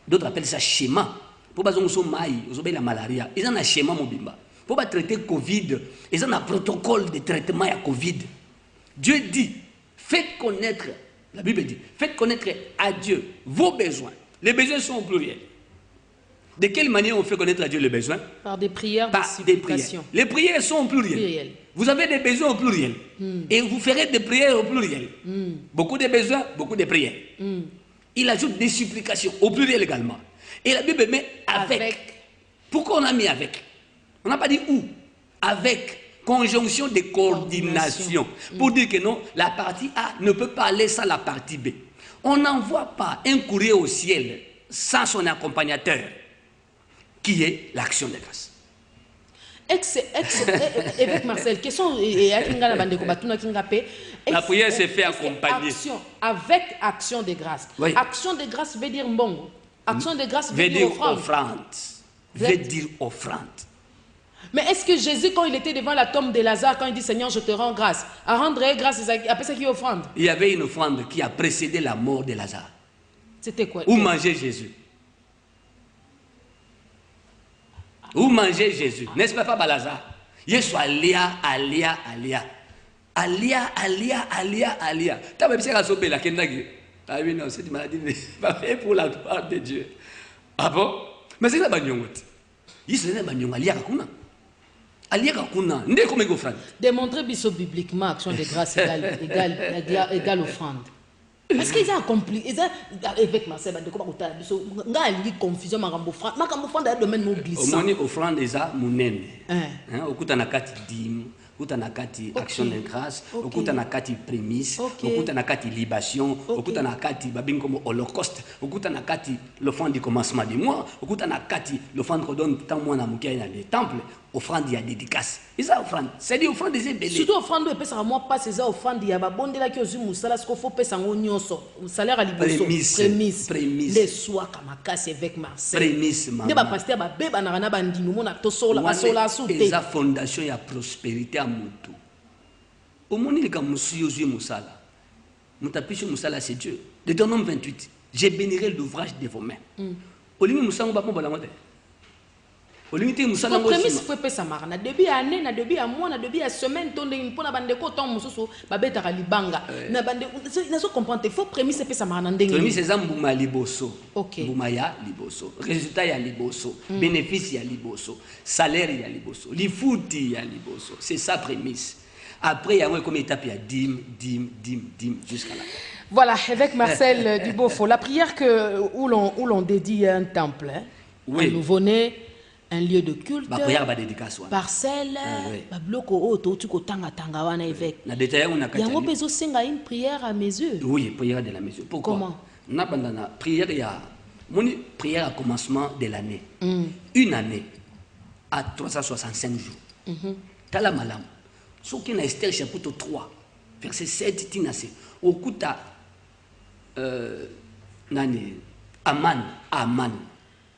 D'autres appellent ça schéma. Pour pas la malaria, ils en ont schéma mobimba. Pour pas traiter Covid, ils en ont un protocole de traitement à Covid. Dieu dit, faites connaître, la Bible dit, faites connaître à Dieu vos besoins. Les besoins sont au pluriel. De quelle manière on fait connaître à Dieu les besoins? Par des prières, par des prières. Les prières sont au pluriel. Vous avez des besoins au pluriel. Et vous ferez des prières au pluriel. Beaucoup de besoins, beaucoup de prières. Il ajoute des supplications au pluriel également. Et la Bible met avec. Pourquoi on a mis avec? On n'a pas dit où. Avec conjonction de coordination. Pour dire que non, la partie A ne peut pas aller sans la partie B. On n'envoie pas un courrier au ciel sans son accompagnateur, qui est l'action de grâce. Évêque Marcel, la prière se fait accompagner. Avec action de grâce. Oui. Action de grâce veut dire bon. Action de grâce veut dire offrande. Veut dire offrande. Mais est-ce que Jésus, quand il était devant la tombe de Lazare, quand il dit Seigneur, je te rends grâce, à rendre grâce, après ça qui est offrande? Il y avait une offrande qui a précédé la mort de Lazare. C'était quoi? Où mangeait Jésus? Où mangeait Jésus? N'est-ce pas Lazare? Yesu alia. T'as même si la sope la kendagi. Ah oui, non, cette maladie n'est pas faite pour la gloire de Dieu. Ah bon? Mais c'est la bagnongote. Yesu n'est pas bagnongote. Démontrer bibliquement action de grâce égale offrande. Est-ce qu'ils ont accompli? Avec Marcel, il y a une confusion. Il y a un domaine non glissant. Offrande est monene. Okuta nakati dim, okuta nakati action de grâce, okuta nakati prémisse, okuta nakati libation, okuta nakati babingomo holocauste, okuta nakati l'offrande du commencement du mois, okuta nakati l'offrande qu'on donne tant moi na mukia dans les temples, offrande il y a dédicace. Et ça offrande, c'est dit offrande des ébélés. Surtout offrande de pesa moi pas ces offrande il y a babonde là qui ozu musala ce qu'il faut pesa nyonso, salaire à liboso, prémisse. Les sois kamakasi avec Marcel. Prémisse maman. Ne ba pasteur ba beba na ba ndimo mona to sola ba sola soute. Et sa fondation ya prospérité à mutu. Au monde il ka musu yozu musala. Mutapisho musala c'est Dieu. Deutéronome 28. Je bénirai l'ouvrage de vos mains. Olimi musango ba pomba la mote. Prémisse faut pesa marana début année na début à mois na début à semaine tonde pour na bande ko ton mususu ba beta libanga na bande na so comprendre faut prémisse pesa marana ndenge prémisse c'est mbuma liboso OK mbuma ya liboso résultat ya liboso bénéfice ya liboso salaire ya liboso lifuti ya liboso c'est ça prémisse après il y a comme étape ya dim jusqu'à la fin. Voilà, avec Marcel Dubofo, la prière où l'on dédie un temple, un nouveau-né, un lieu de culte, parcelle, il y a une prière à mesure. Oui, prière de la mesure. Pourquoi? Comment? Prière, il y a une prière à commencement de l'année. Une année à 365 jours. Tala malam. Ce qui est Esther chapitre 3, verset 7, Tinase. Okuta Aman,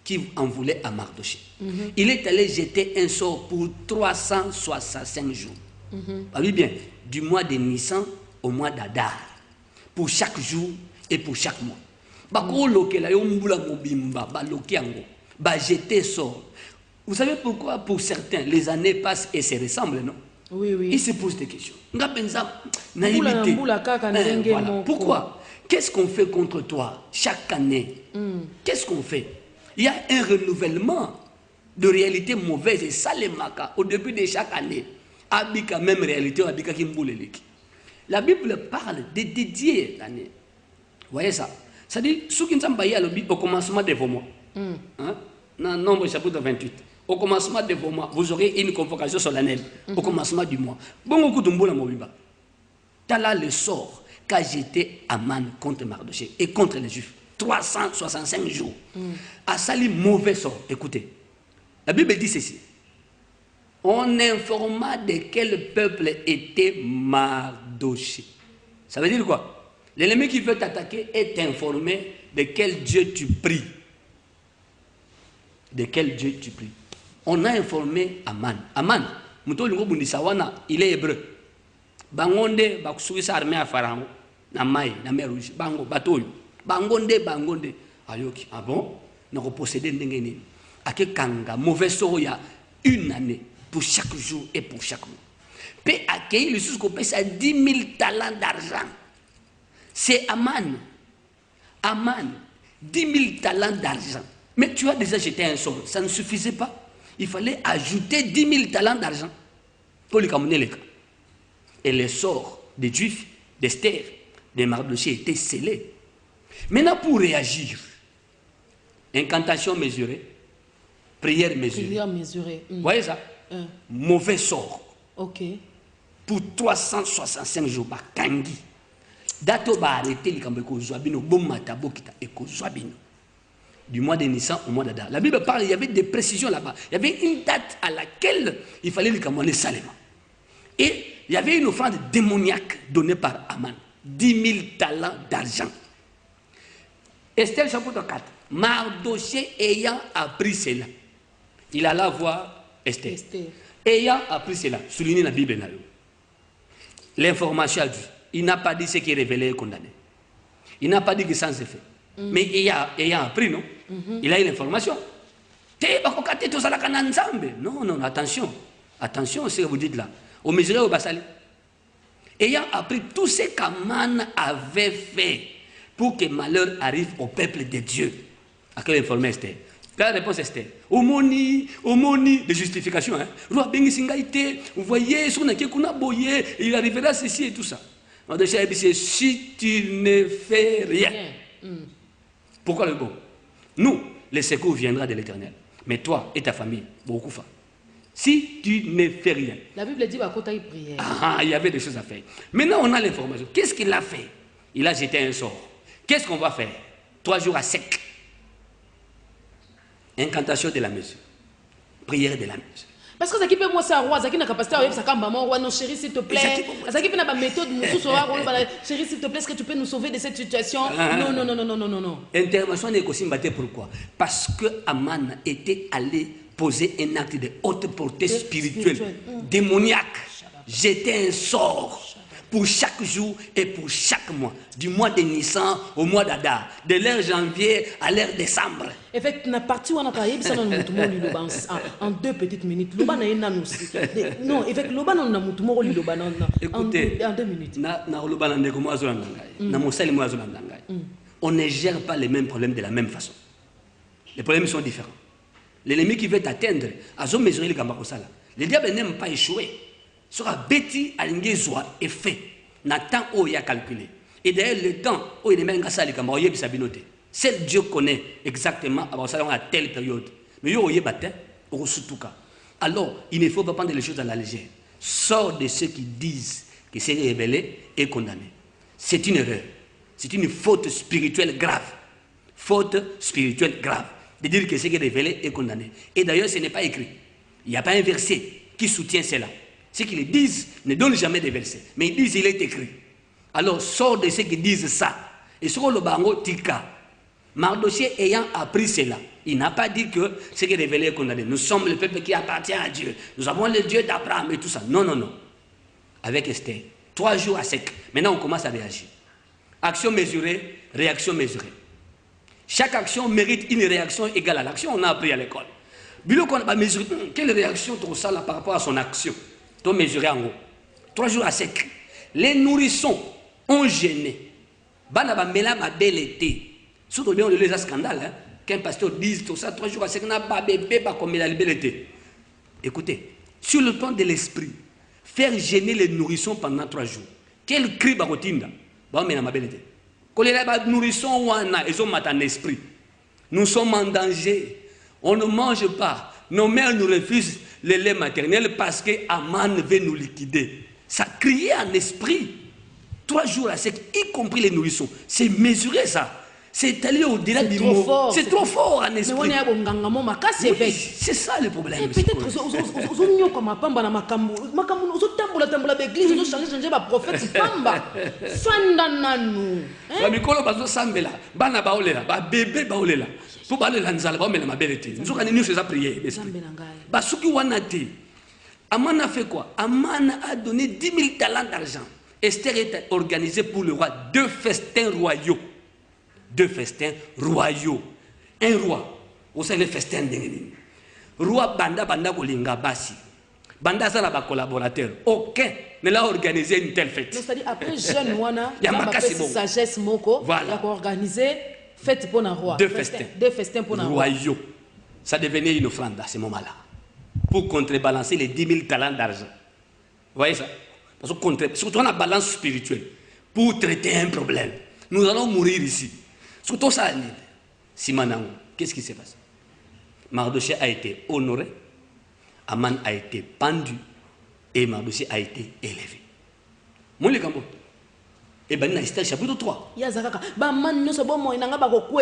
qui en voulait à Mardoché. Il est allé jeter un sort pour 365 jours. Oui, bien, du mois de Nissan au mois d'Adar, pour chaque jour et pour chaque mois. Vous savez pourquoi pour certains les années passent et se ressemblent, non? Oui, oui. Ils se posent des questions. Pourquoi? Qu'est-ce qu'on fait contre toi chaque année? Qu'est-ce qu'on fait? Il y a un renouvellement de réalité mauvaise et salemaka au début de chaque année. Abika même réalité, abika kimbouleleki. La Bible parle de dédier l'année. Vous voyez ça? C'est-à-dire, ce qui nous au commencement de vos mois. Dans Nombre chapitre 28. Au commencement de vos mois, vous aurez une convocation solennelle. Au commencement du mois. Bon, t'as là le sort qu'a jeté Aman contre Mardoché et contre les Juifs. 365 jours. À sali mauvais sort. Écoutez, la Bible dit ceci. On informa de quel peuple était Mardoché. Ça veut dire quoi? L'ennemi qui veut t'attaquer est informé de quel Dieu tu pries. De quel Dieu tu pries. On a informé Aman. Aman, il est hébreu. Bangonde, bakusuisa armée à Pharaon, na mai, na mer rouge, bango, bateau. Bangonde. Ayoki, ah bon? Nous possédons n'engeni. Ake kanga, mauvais sort, il y a une année pour chaque jour et pour chaque mois. Peut accueillir le sous qu'on paye ça 10 000 talents d'argent. C'est Aman. 10 000 talents d'argent. Mais tu as déjà jeté un sort, ça ne suffisait pas. Il fallait ajouter 10 000 talents d'argent pour les camouner les cas. Et les sorts des Juifs, d'Esther, des Mardoché étaient scellés. Maintenant, pour réagir, incantation mesurée, prière mesurée. Prière mesurée. Vous voyez ça? Mauvais sort. Ok. Pour 365 jours, par Kangi. Dato va arrêter les Kambeko Zouabino, Bomata Bokita et Kozouabino. Du mois de Nissan au mois d'Adar. La Bible parle, il y avait des précisions là-bas. Il y avait une date à laquelle il fallait les Kamouane salement. Et il y avait une offrande démoniaque donnée par Aman. 10 000 talents d'argent. Esther chapitre 4. Mardoché ayant appris cela, il alla voir Esther. Ayant appris cela, souligné la Bible. L'information a dit, il n'a pas dit ce qui est révélé et condamné. Il n'a pas dit que sans effet. Mais ayant appris, non? Il a eu l'information. Non, attention. Attention, ce que vous dites là. Au mesuré au Bassali. Ayant appris tout ce qu'Aman avait fait pour que malheur arrive au peuple de Dieu. À quel informé Esther? La réponse Esther. Omoni, de justification. Roi Bengisingaïté, vous voyez, il arrivera ceci et tout ça. Si tu ne fais rien. Pourquoi le bon? Nous, le secours viendra de l'Éternel. Mais toi et ta famille, beaucoup font. Si tu ne fais rien. La Bible dit qu'il prière. Il y avait des choses à faire. Maintenant, on a l'information. Qu'est-ce qu'il a fait? Il a jeté un sort. Qu'est-ce qu'on va faire? 3 jours à sec. Incantation de la mesure. Prière de la mesure. Parce que ça qui peut moi ça roi, ça qui n'a capacité à ça maman roi non chérie s'il te plaît. Ça qui peut n'a pas méthode nous sauver chérie s'il te plaît est-ce que tu peux nous sauver de cette situation? Non. Intervention n'est qu'aussi batté pourquoi? Parce que Aman était allé poser un acte de haute portée spirituelle, démoniaque. Jeter un sort pour chaque jour et pour chaque mois, du mois de Nissan au mois d'Adar, de l'ère janvier à l'ère décembre. En fait, na partie où on a travaillé, en 2 petites minutes. Non, avec Loban on a mutumo liloban en 2 minutes. On ne gère pas les mêmes problèmes de la même façon. Les problèmes sont différents. L'ennemi qui veut t'atteindre, a mesuré les Gambakosala. Le diable n'aime pas échouer. Sera bêti à l'ingézoa et fait. N'attend où il a calculé. Et d'ailleurs, le temps où il est même à les Gambaroyés, il s'habille noté. Seul Dieu connaît exactement à telle période. Mais il y a alors, il ne faut pas prendre les choses à la légère. Sors de ceux qui disent que c'est révélé et condamné. C'est une erreur. C'est une faute spirituelle grave. Faute spirituelle grave. De dire que c'est révélé et condamné. Et d'ailleurs, ce n'est pas écrit. Il n'y a pas un verset qui soutient cela. Ce qu'ils disent ne donne jamais des versets. Mais ils disent il est écrit. Alors sors de ceux qui disent ça. Et sur le bango tika. Mardochée ayant appris cela, il n'a pas dit que ce qui est révélé est condamné. Nous sommes le peuple qui appartient à Dieu. Nous avons le Dieu d'Abraham et tout ça. Non, non, non. Avec Esther, 3 jours à sec. Maintenant, on commence à réagir. Action mesurée, réaction mesurée. Chaque action mérite une réaction égale à l'action. On a appris à l'école. Bilo qu'on a mesuré, quelle réaction tu ressens là par rapport à son action? Tu as mesuré en haut. 3 jours à sec. Les nourrissons ont gêné. Banaba mela ma belle été. Surtout bien on les a scandales. Hein? Qu'un pasteur dise tout ça, 3 jours à sec, n'a pas bébé, pas comme il a belle été. Écoutez, sur le plan de l'esprit, faire gêner les nourrissons pendant 3 jours. Quel cri barotinda? Bah, mais ma belle été. Quand les nourrissons wana, ils ont matin esprit. Nous sommes en danger. On ne mange pas. Nos mères nous refusent le lait maternel parce que Aman veut nous liquider. Ça criait en esprit. 3 jours à sec, y compris les nourrissons. C'est mesuré ça. C'est allé au-delà du mot. C'est trop fort en esprit. Oui, c'est ça le problème. Peut-être que vous comme un pamba dans ma cambo. Ma cambo, vous tambola l'église, vous changez ma prophète pamba. Fandananu. La mikolo bazo sambela, bana baolela, ba bébé baolela. Pour parler l'anzala, ba mela ma belle. Nous avons nous faisons prier. Basuki wanati. Aman a fait quoi? Aman a donné 10 000 talents d'argent. Esther est organisée pour le roi 2 festins royaux. 2 festins royaux. Un roi. Vous savez le festin d'Engeni. Roi Banda Kolinga Bassi. Banda ça ba collaborateur. Aucun ne l'a organisé une telle fête. C'est-à-dire après jeune wana, il y a sagesse moko, voilà. Il a organisé fête pour un roi. 2 festins. 2 festins pour un roi. Royaux. Ça devenait une offrande à ce moment-là. Pour contrebalancer les 10 000 talents d'argent. Vous voyez ça? Parce que surtout on a balance spirituelle. Pour traiter un problème. Nous allons mourir ici. Surtout ça, Simanang, qu'est-ce qui s'est passé? Mardochée a été honoré, Aman a été pendu et Mardochée a été élevé. Moi, les Gambo. Et ben, Esther chapitre 3. Il y a Zakaka. Bah, man, nous sommes bons, il n'a pas beaucoup.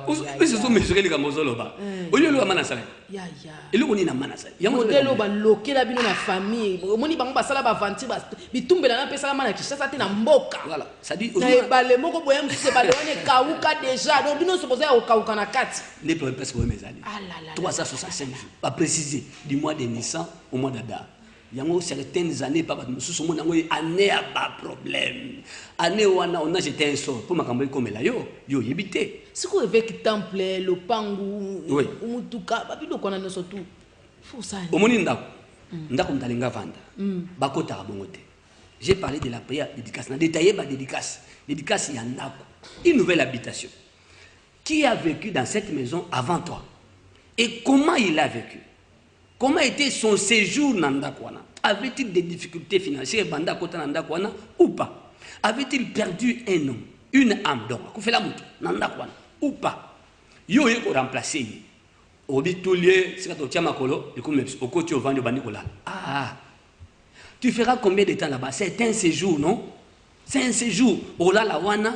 Où se sont mesurés les Gambos là-bas? Où est le Manasale? Ya. Et le Goni n'a Manasale. Il y a un modèle où loqué la bino na famille. Moni bango basala ba vanti bas. Bitumbe la na pesa la mana kisha sate na mboka. Voilà. Ça dit. Na balé moko boyem se balé wane kauka déjà. Donc bino se poser au kauka na kati. Les problèmes parce que vous mes amis. 365 jours. Pas préciser du mois de Nissan au mois d'Adar. Il y a certaines années, papa, nous sommes année à pas problème. Année où on a jeté un sort pour ma campagne comme là, yo yébité. Ce qu'on avec temple, le pangu, oui. Umutuka, babido qu'on a nos surtout. Faut ça. Au monde ndako ndalinga vanda. Bakota bongote. J'ai parlé de la prière dédicace. On a détaillé ma dédicace. Dédicace yandako. Une nouvelle habitation. Qui a vécu dans cette maison avant toi? Et comment il a vécu? Comment était son séjour dans Ndakwana? Avait-il des difficultés financières ou pas? Avait-il perdu un homme, une âme donc? Ou pas? Yo ko remplacer. Obi toulier, c'est quand tu as makolo, et comme au côté au vendu bandikola. Ah. Tu feras combien de temps là-bas? C'est un séjour, non? C'est un séjour. Ola la wana.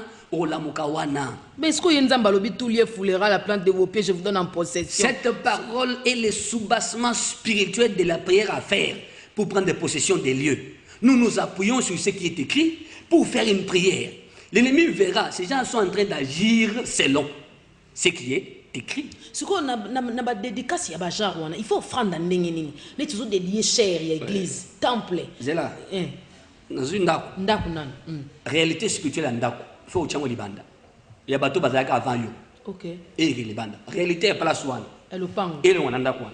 Mais est-ce que Nzamba lobi toulier foulera la plante développée, je vous donne en possession? Cette parole est le soubassement spirituel de la prière à faire pour prendre possession des lieux. Nous nous appuyons sur ce qui est écrit pour faire une prière. L'ennemi verra, ces gens sont en train d'agir selon ce qui est écrit. Ce qu'on a dédicace, il faut offrande dans les choses dédiées chères, l'église, temple. C'est là. Dans une réalité spirituelle en Ndako. Il faut que libanda. Il y a bateau bazaka avant yo. OK. Et libanda. Réalité est place one. Et le pang. Et le wananda kwa.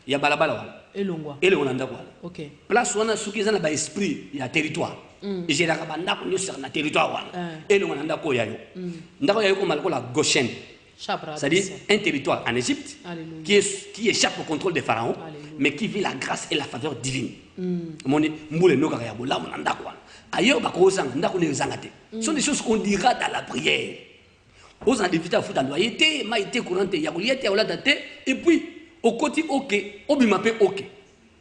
Il y a balabala. Et le ngwa. Et le wananda kwa. OK. Place one sukiza na ba esprit, il y a territoire. Et j'ai la kabanda ko sur na territoire wana. Et le wananda ko ya yo. Ndako ya yo ko malko la Goshen. C'est-à-dire un territoire en Égypte qui échappe au contrôle des pharaons, mais qui vit la grâce et la faveur divine. Ce sont des choses qu'on dira dans la prière. Aux individus à foutre en loyauté, maïté courante, yaouliette, yaouladate, et puis au côté ok, obimapé ok.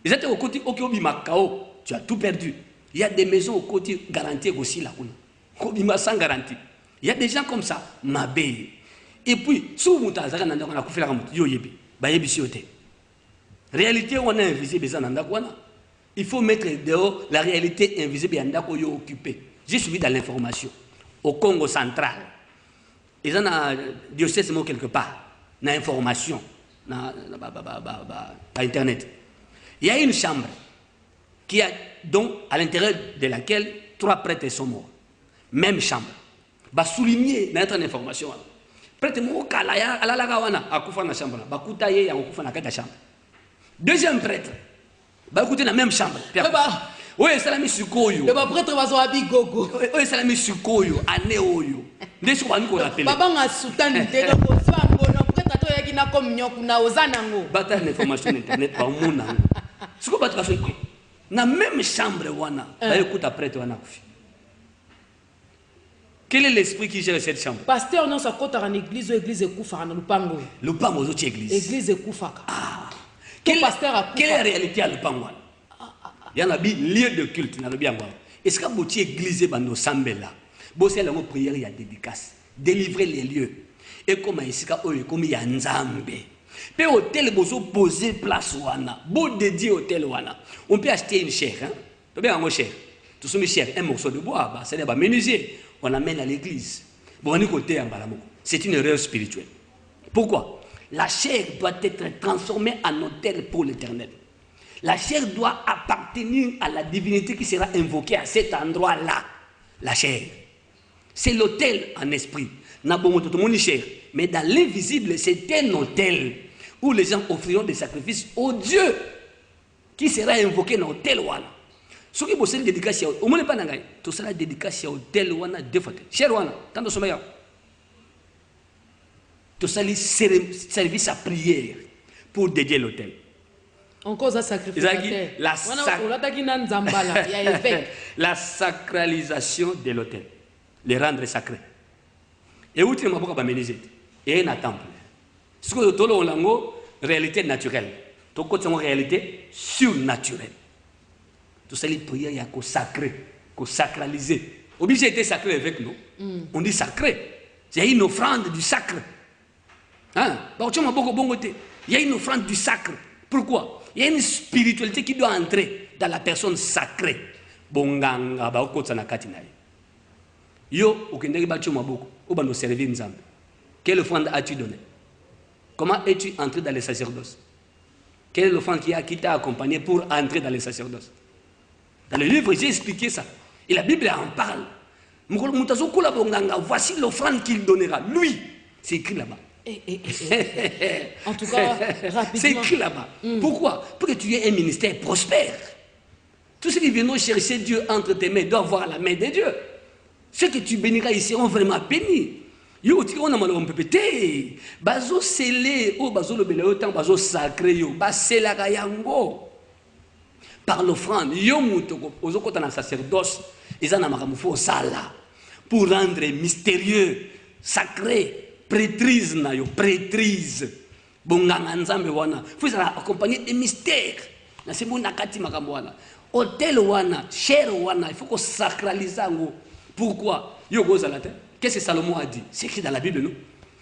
Ils étaient au côté ok, obimakao, tu as tout perdu. Il y a des maisons au côté garanties aussi là. Obima sans garantie. Il y a des gens comme ça, mabé. Et puis, souvent, on a fait la réalité, on a invisible. Il faut mettre dehors la réalité invisible et occupée. J'ai suivi dans l'information. Au Congo central, ils ont un diocèse quelque part, dans l'information, dans Internet. Il y a une chambre qui a, donc, à l'intérieur de laquelle 3 prêtres sont morts. Même chambre. Va souligner dans notre information. Prêtre Moukala, Alalawana, à Koufa dans la chambre. Bakoutaye, à Koufa dans la chambre. Deuxième prêtre. Bakoutaye dans la même chambre. Oui, c'est la mise sur Koyo. Le prêtre va se habiller gogo. Oui, c'est la mise sur Koyo, à Néoyo. Dès que nous rappelle. Baba n'a soutan de prêtre à toi qui n'a comme nyokuna ozanango. Bataille d'information internet par mon nom. Ce que tu vas faire, dans la même chambre, wana, écoute après toi, quel est l'esprit qui gère cette chambre? Pasteur, non, ça compte en église, église Koufaka, dans le Pango. Le Pango, c'est église. Église Koufaka. Ah. Quelle est la réalité à le Pango? Il y en a des lieux de culte. Est-ce que vous avez église dans Sambela? Vous avez la prière, il y a dédicace. Délivrer les lieux. Et comme il y a Nzambe. Puis hôtel, vous avez posé place. Vous dédié hôtel. On peut acheter une chair. Tu bien un chair. Tout ce cher, un morceau de bois, c'est un menuisier. On l'amène à l'église. C'est une erreur spirituelle. Pourquoi? La chair doit être transformée en autel pour l'éternel. La chair doit appartenir à la divinité qui sera invoquée à cet endroit-là. La chair. C'est l'autel en esprit. Mais dans l'invisible, c'est un autel où les gens offriront des sacrifices au Dieu qui sera invoqué dans l'autel. Ce qui est dédicace, au moins pas d'angaï. Tout cela dédicace au tel wana deux fois. Cher wana, tant de sommeil. Tout ça service à prière pour dédier l'autel. On cause à sacrifier la sacralisation de l'autel, les rendre sacrés. Et où tu m'as beaucoup aménagé? Et un temple. Ce que tu as dit, réalité naturelle. Tu as une réalité surnaturelle. Tout ça, les prières, il y a qu'au sacré, qu'au sacralisé. Obligé d'être sacré avec nous. On dit sacré. C'est une offrande du sacre. Hein? Il y a une offrande du sacre. Pourquoi? Il y a une spiritualité qui doit entrer dans la personne sacrée. Bonganga, yo, okendeki bacho maboko, obando servir Nzambe. Quelle offrande as-tu donné? Comment es-tu entré dans le sacerdoce? Quelle est l'offrande qui t'a accompagné pour entrer dans le sacerdoce? Dans le livre, j'ai expliqué ça. Et la Bible en parle. Voici l'offrande qu'il donnera. Lui, c'est écrit là-bas. En tout cas, rapidement. C'est écrit là-bas. Pourquoi? Pour que tu aies un ministère prospère. Tous ceux qui viennent chercher Dieu entre tes mains doivent voir la main de Dieu. Ceux que tu béniras, ils seront vraiment bénis. Yo, tu on a mal on peut péter. Bazo scellé, oh bazo le belé autant bazo sacré yo, basela kayango. Par l'offrande, yo mutoko, ozoko tana sacerdoce, ils en amakamufo sala pour rendre mystérieux, sacré, prêtrise na yo, prêtrise. Bonganga nzambe wana, faut ça accompagner des mystères. Na c'est bon nakati makambo wana. Hôtel wana, cher wana, il faut qu'on sacralise ngo. Pourquoi? Yo gozala te. Qu'est-ce que Salomon a dit? C'est écrit dans la Bible, non?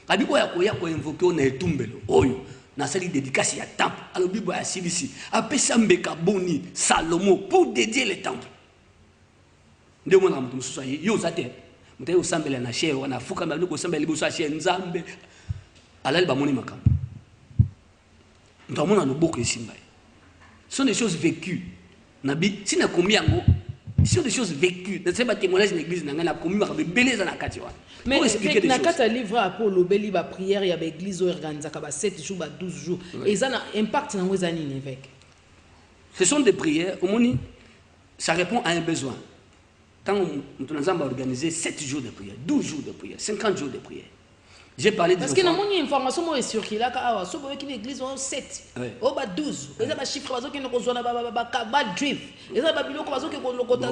La Bible a invoqué on est tumbelo. Oyo. Na sali dédicace ya temple. Alors la Bible a dit ici. Après Sambeka Boni Salomon pour dédier le temple. Nde mona mutu mususu ayi yo zate. Mutu yo sambela na shero na fuka ma ko sambela liboso a shero nzambe. Alali ba moni makambo. Ndomona no boko esimba. Ce sont des choses vécues. Nabi sina combien ngo ce sont des choses vécues. Ce n'est pas témoignage de l'église. Mais dans le livre pour l'obéli, la prière, il y a l'église qui organise 7 jours, 12 jours. Et ça a un impact dans les années évêques. Ce sont des prières. Ça répond à un besoin. Quand nous avons organisé 7 jours de prière, 12 jours de prière, 50 jours de prière. J'ai parlé de parce que dans une information est circulée là sur l'église on 7 au bas 12 et ça va chiffre bazo qui ne consomme pas drift et ça va biloko bazo qui lokota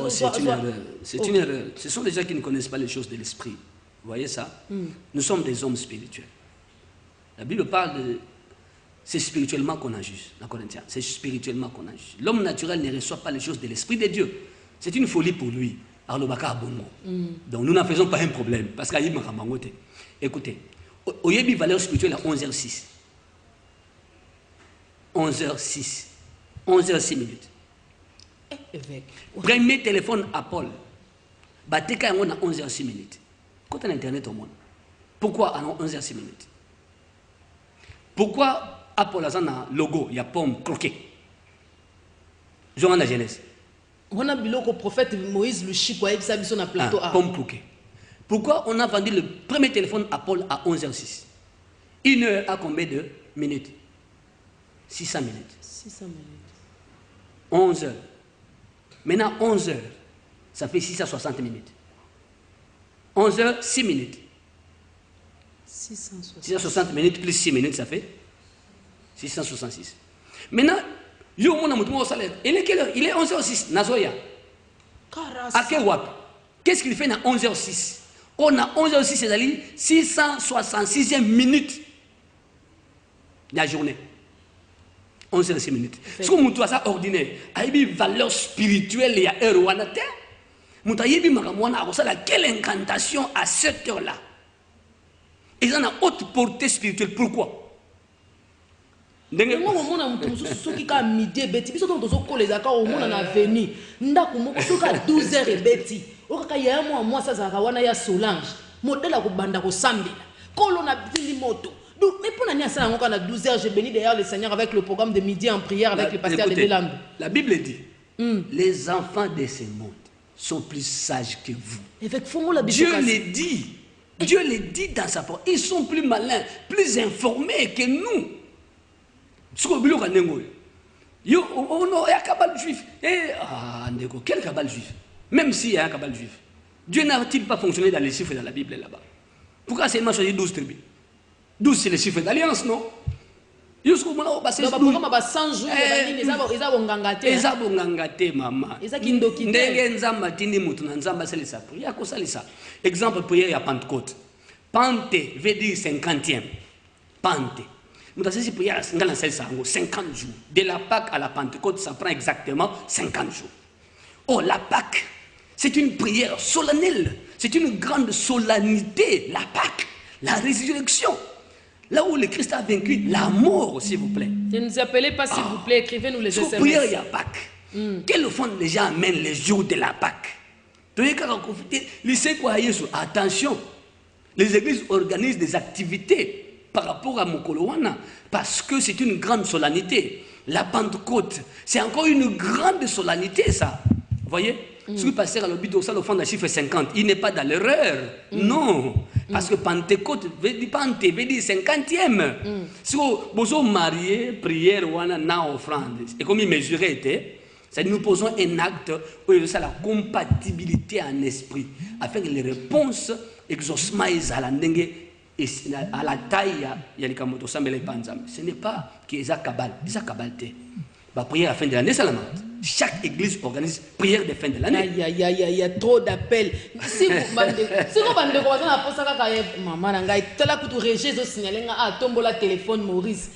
c'est une erreur. Ce sont des gens qui ne connaissent pas les choses de l'esprit. Vous voyez ça? Nous sommes des hommes spirituels. La Bible parle de c'est spirituellement qu'on en juge dans Corinthiens. C'est spirituellement qu'on en juge. L'homme naturel ne reçoit pas les choses de l'esprit de Dieu. C'est une folie pour lui. Donc nous n'en faisons pas un problème parce qu'il y a une écoutez. Oyebi valeur spirituelle à 11h06. 11h06. 11h06 minutes. Évêque. Premier téléphone Apple. Bateka on a 11h06 minutes. Quand on a internet au monde. Pourquoi à 11h06 minutes? Pourquoi Apple a un logo, il y a pomme croquée? Je la jeunesse. On a vu le prophète Moïse le chico avec sa sur le plateau. Pomme croquée. Pourquoi on a vendu le premier téléphone Apple à 11h06? Une heure à combien de minutes? 600 minutes. 600 minutes. 11 heures. Maintenant 11 heures, ça fait 660 minutes. 11 heures, 6 minutes. 660 minutes plus 6 minutes, ça fait 666. Maintenant, il est quelle heure? Il est 11h06, Nazoya. À quel wap? Qu'est-ce qu'il fait dans 11h06? On a 11h06, c'est-à-dire 666e minute de la journée. 11h06 minutes. Ce que nous avons ordinaire, il y a une valeur spirituelle, il y a un heure. Nous avons quelle incantation à cette heure-là? Ils ont une haute portée spirituelle. Pourquoi? Moi, je suis qui a midi, Betty. Puis, on les accords au monde en avenir. Ndaku, je 12 heures et Betty. Il y a un mois, ça, il y a Solange. Modèle à Banda au Sambi. Colon a fini moto. Donc, mais pour l'année, ça, on a 12 heures. J'ai béni d'ailleurs le Seigneur avec le programme de midi en prière avec le pasteur de Bélangue. La Bible dit les enfants de ce monde sont plus sages que vous. Dieu les dit. Dieu les dit dans sa parole. Ils sont plus malins, plus informés que nous. Il y a un cabal juif. Quel cabal juif? Même s'il y a un cabal juif, Dieu n'a-t-il pas fonctionné dans les chiffres dans la Bible là-bas? Pourquoi seulement choisi 12 tribus? 12 c'est les chiffres d'alliance, non? Il y a 100 jours, exemple, prière à Pentecôte. Pente veut dire 50e. Pente. Nous avons prière à 50 jours. De la Pâque à la Pentecôte, ça prend exactement 50 jours. Oh, la Pâque, c'est une prière solennelle. C'est une grande solennité, la Pâque, la résurrection. Là où le Christ a vaincu la mort, s'il vous plaît. Ne nous appelez pas, s'il vous plaît, écrivez-nous les SMS. Prière, il y a Pâques. Quel fond les gens amènent les jours de la Pâque? Attention, les églises organisent des activités par rapport à Mokolowana parce que c'est une grande solennité. La Pentecôte, c'est encore une grande solennité, ça. Vous voyez? Ce que le pasteur a l'objet au fond de la chiffre 50, il n'est pas dans l'erreur. Non. Parce que Pentecôte veut dire 50e. Si vous mariez, prière, ou na offrande, et comme il mesurait était, nous posons un acte où il y a la compatibilité en esprit, afin que les réponses exaucement à la taille, ce n'est pas qu'ils ont cabal, ils ont cabalté. La prière à la fin de l'année, c'est la mort. Chaque église organise prière de fin de l'année. Il y a trop d'appels. Si vous bandez maman, la téléphone Maurice.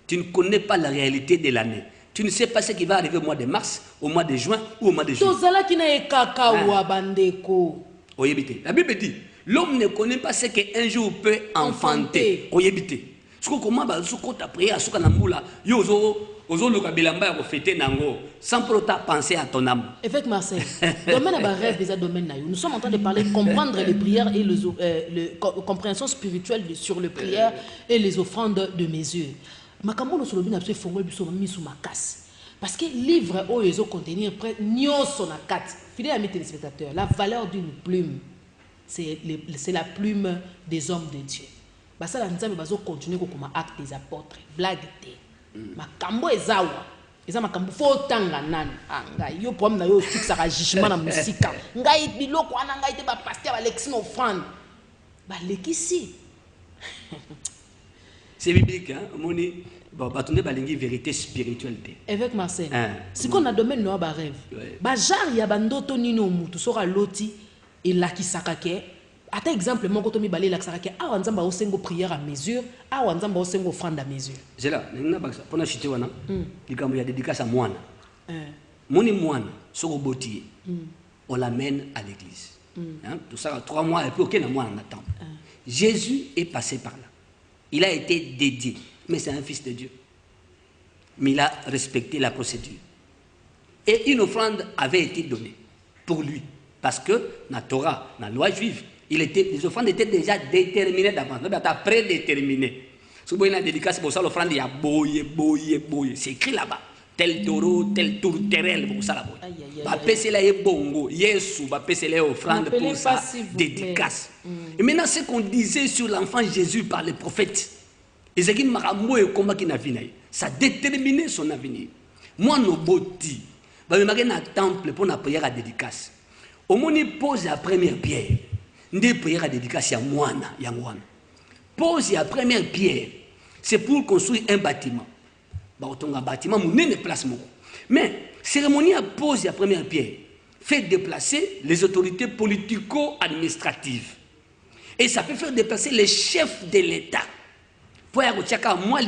Tu ne connais pas la réalité de l'année. Tu ne sais pas ce qui va arriver au mois de mars, au mois de juin ou au mois de juillet. La Bible dit, l'homme ne connaît pas ce qu'un jour peut enfanter. Comment sans pour autant penser à ton âme. Évêque Marcel, domaine à rêve déjà domaine. Nous sommes en train de parler, comprendre les prières et les compréhension spirituelle sur les prières et les offrandes de mesure. Makambo sur le bin absolu fongo biso mis sous ma casse. Parce que livre où ils ont contenir près nyoso na 4. Fidèles amis téléspectateurs, la valeur d'une plume, c'est la plume des hommes de Dieu. Ça la nzambe bazo continuer comme acte des apôtres, blague té. Makambo ezawa. Eza makambo fo tanga nani. Ngai yo problème na yo fixa ka jugement na musika. Ngai biloko ana ngai te ba pasteur Alexis offrande. Ba lekisi. C'est biblique, hein? Moni, bon, batonde balingi vérité spirituelle. Évêque Marcel. Si qu'on a domaine no ba rêve. Ba jar ya bandoto nino mutu sora loti et la kisaka ke. Ata exemple mon koto mi balé la kisaka ke a nzamba osengo prière à mesure, a nzamba osengo offrande à mesure. C'est là, nina baksa pona chité wana. Dikambo ya dédicace à moine. Moni moine soko botier. On l'amène à l'église. Hein? Tout ça 3 mois et puis aucun moine n'attend. Jésus est passé par là. Il a été dédié, mais c'est un fils de Dieu. mais il a respecté la procédure. Et une offrande avait été donnée pour lui. Parce que, dans la Torah, dans la loi juive, les offrandes étaient déjà déterminées d'avance, prédéterminées. Si vous avez une dédicace pour ça, l'offrande, il y a boye. C'est écrit là-bas. Tel taureau, tel tourterelle, pour ça là-bas. C'est là, bongo, Yesu, c'est là, offrande pour ça, dédicace. Et maintenant, ce qu'on disait sur l'enfant Jésus par les prophètes, ça déterminait son avenir. Moi, nos boti, je vais dans le temple pour la prière à dédicace. Au moment où pose la première pierre, une prière à dédicace, il y a pose la première pierre, c'est pour construire un bâtiment. Un bâtiment, mais cérémonie à pose la première pierre fait déplacer les autorités politico-administratives. Et ça peut faire déplacer les chefs de l'État. Pour moi,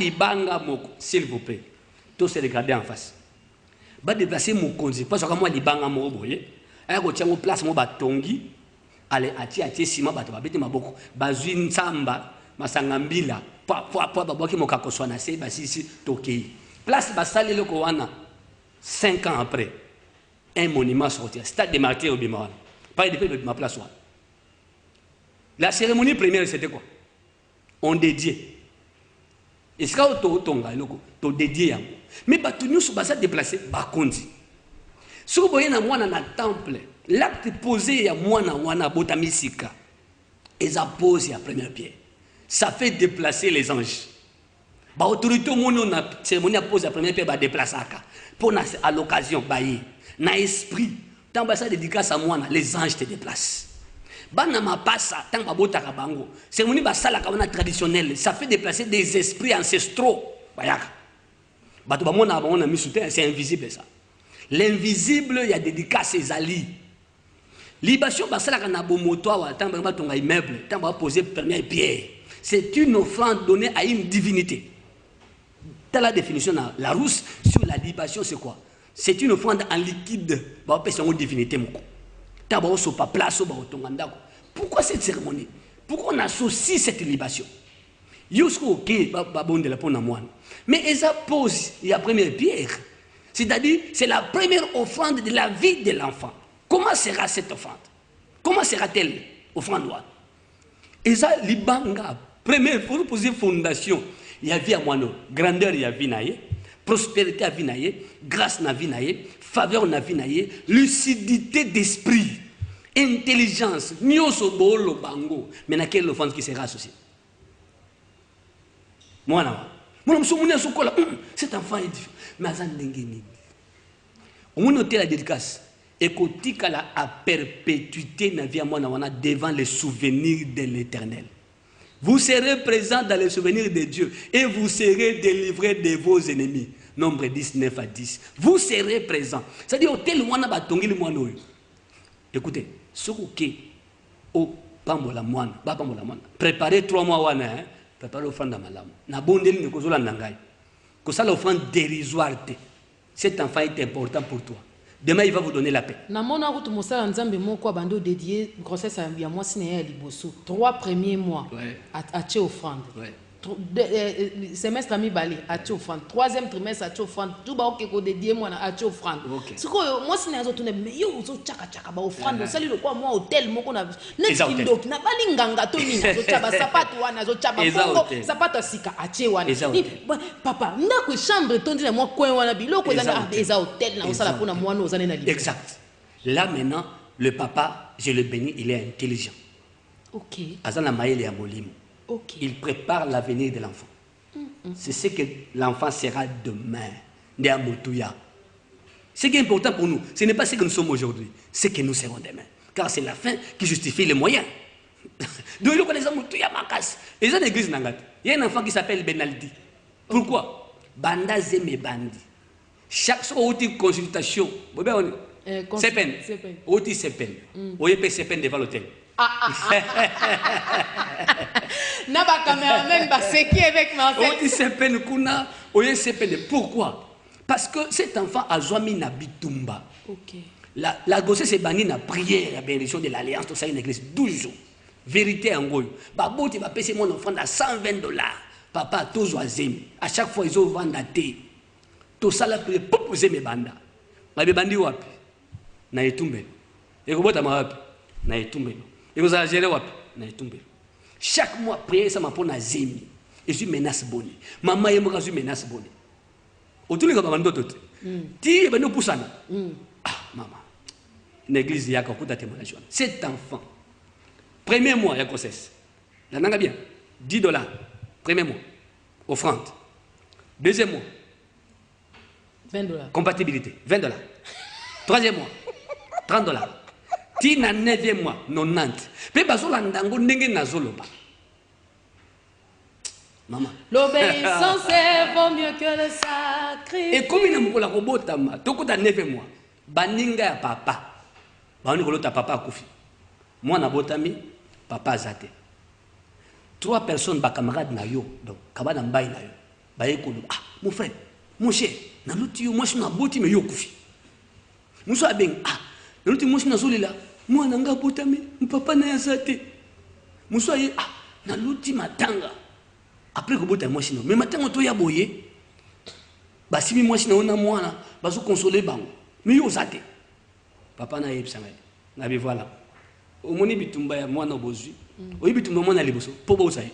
s'il vous plaît, tous se regarder en face. Va déplacer mon conseil. Parce que moi, les bangs à moi, vous voyez. Alors, place mon batongi. Allez, ati, sima, bato, maboko. Bazuin samba, masangambila. Babaki mokako swana se, basisi, tokei. Place basali le kowana. 5 ans après, un monument sorti. Stade des martyrs au Bimaran. Pas de ma place. La cérémonie première, c'était quoi? On dédiait. Et c'est quand on dédié. Mais nous sommes déplacés, bakondi. Si vous voyez dans le temple, l'acte posé à moi dans botamisika, et ça pose la première pierre. Ça fait déplacer les anges. L'autorité au monde, la cérémonie pose la première pierre, déplacer pour à l'occasion, dans l'esprit, tant que ça dédicace à moi, les anges te déplacent. Cérémonie traditionnelle, ça fait déplacer des esprits ancestraux. C'est invisible ça. L'invisible, il y a dédicace et ali. Libation, c'est une offrande donnée à une divinité. Dans la définition, la rousse sur la libation, c'est quoi? C'est une offrande en liquide. C'est une divinité. Pourquoi cette cérémonie? Pourquoi on associe cette libation? Mais ils posent la première pierre. C'est-à-dire, c'est la première offrande de la vie de l'enfant. Comment sera cette offrande? Comment sera-t-elle offrande? Et ça, l'ibanga, première, pour poser fondation, il y a vie à moi, grandeur, il y a vie naïe, prospérité à vie naïe, grâce à vie naïe, faveur à vie naïe, lucidité d'esprit, intelligence, nyoso bolo bango. Mais dans quelle offrande qui sera associée? Moi, cet enfant est différent. Mais on note la dédicace. Et qu'on a à perpétuité devant les souvenirs de l'Éternel. Vous serez présents dans les souvenirs de Dieu et vous serez délivrés de vos ennemis. Nombre 19 à 10. Vous serez présents. C'est-à-dire, au tel moine batongi le moine. Écoutez, ce qui au pambola moine, préparez 3 mois wana, préparez l'offrande à malam. Na bondeli ne kozola nangai. Que ça l'offrande dérisoire. Cet enfant est important pour toi. Demain, il va vous donner la paix. Namona route Moussa Nzambe moko bando dédié grossesse à moi siné liboso 3 premiers mois à tché offrande. Semestre ami balé à tché offrande. 3e trimestre à tché offrande. Tout ba okeko dédié moi à tché offrande. Ce que moi siné azo tourner mais yo zo chaka ba offrande sali le quoi moi hôtel moko na nekindo na balinganga to nina zo chaba sapato wana zo chaba bongo sapato sika a tché wana. Papa ndako chambre tondi na moi coin wana biloko eza hôtel na osala pona moi no zane na li. Exact. Là maintenant le papa, je le bénis, il est intelligent. OK. Azana maele ya molimo. Okay. Il prépare l'avenir de l'enfant. C'est ce que l'enfant sera demain. Ce qui est important pour nous, ce n'est pas ce que nous sommes aujourd'hui, c'est ce que nous serons demain. Car c'est la fin qui justifie les moyens. Donc, il y a une église, il y a un enfant qui s'appelle Benaldi. Pourquoi? Banda zeme bandi. Chaque fois où tu consultation, c'est peine. Oti c'est peine. Oye pe c'est peine devant l'hôtel. Naba caméraman ba seki avec ma tête. Oti c'est peine kuna, oye c'est peine. Pourquoi? Parce que cet enfant a joami na bitumba. OK. La grossesse est bannie na prière, la bénédiction de l'alliance, tout ça une église 12 jours. Vérité en gros. Babo tu vas payer mon enfant à $120. Papa toujours azemi. À chaque fois ils ont vendu à thé. tout ça là pour proposer mes bandas. Ma bandi wapi na etumbelo. Et robota ma wapi na etumbelo. Et vous allez gérer wapi na etumbelo. Chaque mois prier ça m'a pour na zemi. Et je suis menace bonne. Maman et moi je suis menace bonne. Autour les gars tout. Ti ben nous poussana. Ah maman. Une église y a beaucoup témoignage. Cet enfant premier mois il y a grossesse. La nanga bien. $10 premier mois offrande. Deuxième mois $20. Compatibilité, $20. Troisième mois, $30. Tina 9e mois, 90. Puis bazola ndango ndenge nazoloba. Maman. L'obéissance vaut mieux que le sacrifice. Et comme il n'a pas la robotama, toko ta 9e mois, baninga ya papa. Bani kolota papa akufi. Moi na botami, papa azate. 3 personnes ba camarade na yo, donc kabana mbai na yo. Ba ekolo, ah mon frère, mon cher. Naluti yo moi je na boti me yo kufi. Muso abeng ah naluti moi je na zolila moi nanga botami papa na yazate. Muso aye ah naluti matanga. Après que bota moi je mais matanga to ya boye. Basi mi moi je na ona mwana bazo consoler bango. Mais yo zate. Papa na yebisa ngai. Na bi voilà. Omoni bitumba ya mwana bozwi. Oyi bitumba mwana liboso po bo sai.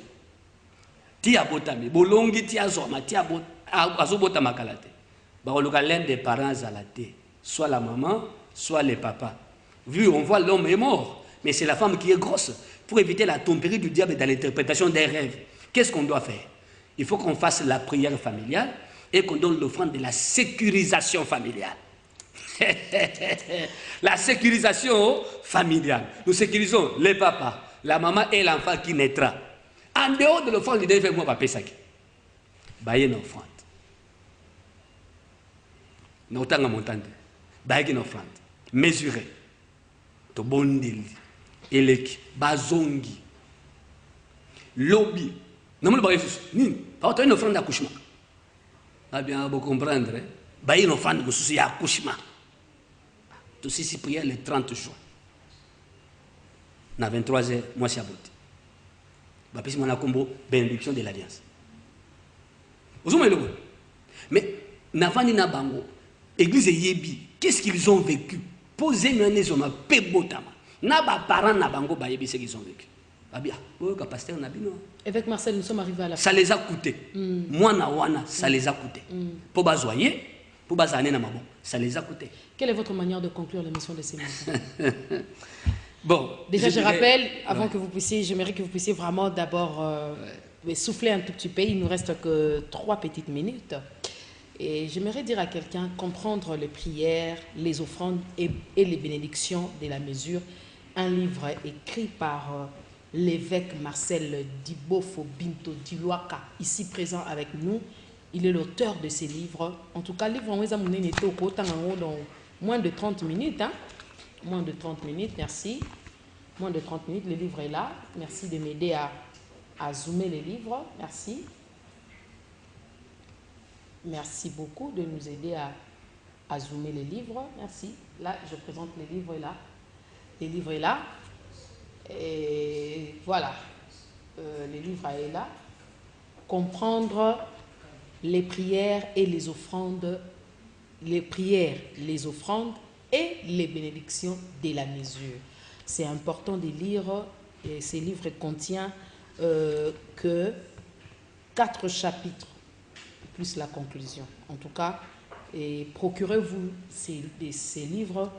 Ti abotami bolongi ti azoma ti abot azobota makalate. L'un des parents à la tête, soit la maman, soit le papa. Vu, on voit l'homme est mort, mais c'est la femme qui est grosse. Pour éviter la tromperie du diable dans l'interprétation des rêves, qu'est-ce qu'on doit faire? Il faut qu'on fasse la prière familiale et qu'on donne l'offrande de la sécurisation familiale. La sécurisation familiale. Nous sécurisons les papas, la maman et l'enfant qui naîtra. En dehors de l'offrande, il devait faire moi papa ça. Bayer une offrande. N'otanga montante, baiki na offrande, mesurer, to bondeli, eleki, bazongi, lobby, non me le ni, pas une offrande d'accouchement. Ah bien, vous comprendre, bailler une offrande de souci accouchement. Tout ceci prière le 30 juin. Na 23h, moi c'est abouti. Bah puis mon combo bénédiction de l'alliance. Vous avez le mais n'avani na bango. Église yebi, qu'est-ce qu'ils ont vécu? Posez-moi un exemple, pebotama. Naba parents na bango ba yebi ce qu'ils ont vécu. Ah bien, pasteur na bino. Avec Marcel, nous sommes arrivés à la fin. Ça les a coûté. Moi na wana, ça les a coûté. Pour bazoyer, pour bazaner na mabon, ça les a coûté. Quelle est votre manière de conclure l'émission de ces matins? Bon. Déjà, je rappelle, avant que vous puissiez, j'aimerais que vous puissiez vraiment d'abord souffler un tout petit peu. Il nous reste que 3 petites minutes. Et j'aimerais dire à quelqu'un, comprendre les prières, les offrandes et les bénédictions de la mesure. Un livre écrit par l'évêque Marcel Dibofo Binto Diluaka, ici présent avec nous. Il est l'auteur de ces livres. En tout cas, le livre, on les a mené dans moins de 30 minutes. Hein? Moins de 30 minutes, merci. Moins de 30 minutes, le livre est là. Merci de m'aider à zoomer les livres. Merci. Merci beaucoup de nous aider à zoomer les livres. Merci. Là, je présente les livres là. Les livres est là. Et voilà. Les livres est là. Comprendre les prières et les offrandes. Les prières, les offrandes et les bénédictions de la mesure. C'est important de lire. Et ces livres contiennent que 4 chapitres. Plus la conclusion. En tout cas, procurez-vous ces livres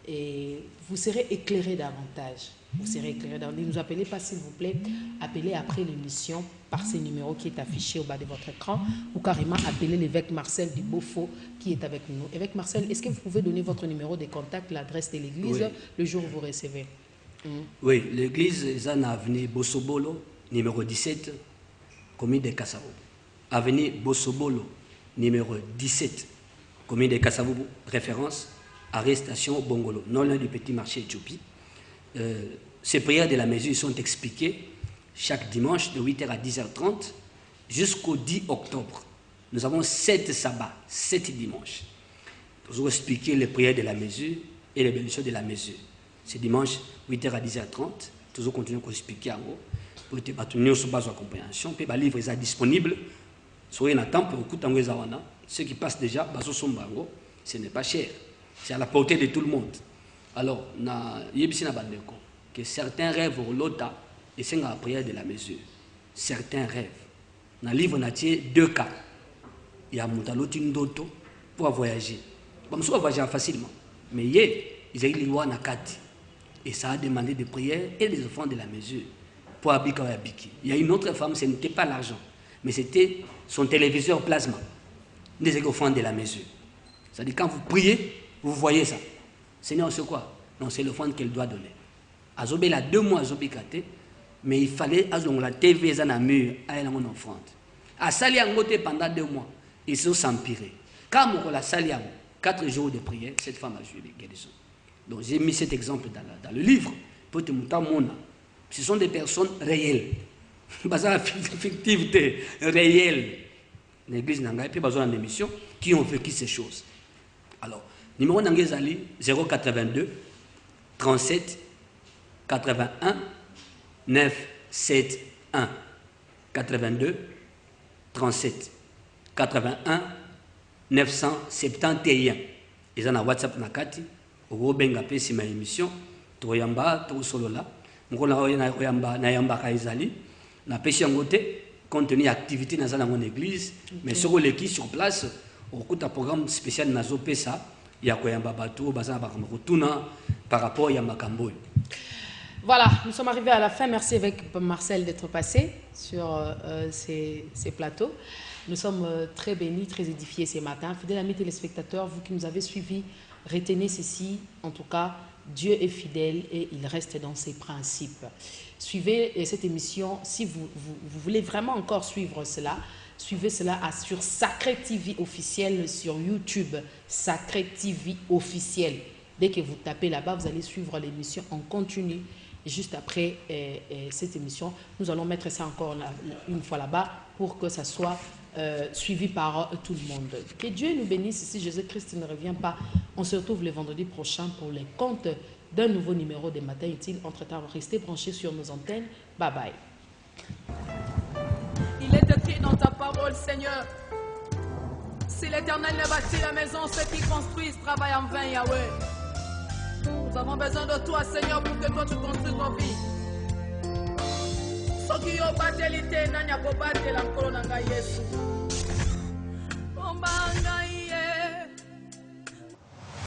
et vous serez éclairé davantage. Vous serez éclairé davantage. Ne nous appelez pas, s'il vous plaît. Appelez après l'émission par ce numéro qui est affiché au bas de votre écran ou carrément appelez l'évêque Marcel Dibofo qui est avec nous. Évêque Marcel, est-ce que vous pouvez donner votre numéro de contact, l'adresse de l'église, le jour où vous recevez? Oui, l'église est en avenue Bossobolo, numéro 17, commune de Kassavo. Avenue Bossobolo, numéro 17, commune de Kassavoubou, référence, arrestation Bongolo, non loin du petit marché Éthiopie. Ces prières de la mesure sont expliquées chaque dimanche de 8h à 10h30 jusqu'au 10 octobre. Nous avons 7 sabbats, 7 dimanches. Nous allons expliquer les prières de la mesure et les bénédictions de la mesure. C'est dimanche 8h à 10h30. Nous allons continuer à expliquer en gros. Pour que nous ayons une compréhension. Puis le livre est disponible. Soyez en temps pour écouter ceux qui passent déjà, ce n'est pas cher. C'est à la portée de tout le monde. Alors, que certains rêvent au lota et c'est la prière de la mesure. Certains rêvent. Dans le livre, on a deux cas. Il y a Moutaloti Ndoto pour voyager. Bon, on va voyager facilement. Mais hier, ils ont eu l'Iwa Nakati. Et ça a demandé des prières et des offrandes de la mesure pour Abika et Abiki. Il y a une autre femme, ce n'était pas l'argent, mais c'était son téléviseur plasma. Des offrandes de la mesure. C'est-à-dire, quand vous priez, vous voyez ça. Seigneur, c'est quoi? Non, c'est l'offrande qu'elle doit donner. Azobé, il a 2 mois, Azobé Kate, mais il fallait, la TV, dans la mur, à une offrande. À Saliangote, pendant 2 mois, ils se sont s'empirer. Quand on a Saliang, 4 jours de prière, cette femme a joué les guérisons. Donc, j'ai mis cet exemple dans le livre, pour te montrer mon. Ce sont des personnes réelles. Basées fictivité réelle. L'église n'a pas besoin d'une émission qui ont vécu ces choses. Alors, numéro d'Angezali 082 37 81 971 82 37 81 971. Ils ont un WhatsApp nakati. Au benga pe si ma émission. Toyamba, to solola. Nayamba kaizali. Na pêché en côté. Contenu activité dans mon église, mais sur l'équipe sur place, au coup de programme spécial Nazo Pesa, il y a Koyamba Bato, Bazan Bakamotuna, par rapport à Yamakambo. Voilà, nous sommes arrivés à la fin. Merci avec Marcel d'être passé sur ces plateaux. Nous sommes très bénis, très édifiés ce matin. Fidèles amis téléspectateurs, vous qui nous avez suivis, retenez ceci, en tout cas, Dieu est fidèle et il reste dans ses principes. Suivez cette émission, si vous voulez vraiment encore suivre cela, suivez cela sur Sacré TV officiel sur YouTube, Sacré TV officiel. Dès que vous tapez là-bas, vous allez suivre l'émission en continu. Et juste après cette émission, nous allons mettre ça encore une fois là-bas pour que ça soit suivi par tout le monde. Que Dieu nous bénisse si Jésus-Christ ne revient pas. On se retrouve le vendredi prochain pour les comptes d'un nouveau numéro des Matins Utiles. Entre-temps, restez branchés sur nos antennes. Bye bye. Il est écrit dans ta parole, Seigneur. Si l'Éternel ne bâtit la maison, ceux qui construisent travaillent en vain, Yahweh. Nous avons besoin de toi, Seigneur, pour que toi tu construises nos vies. Ceux qui ont battu l'été, n'ont pas battu la colonne Yesu.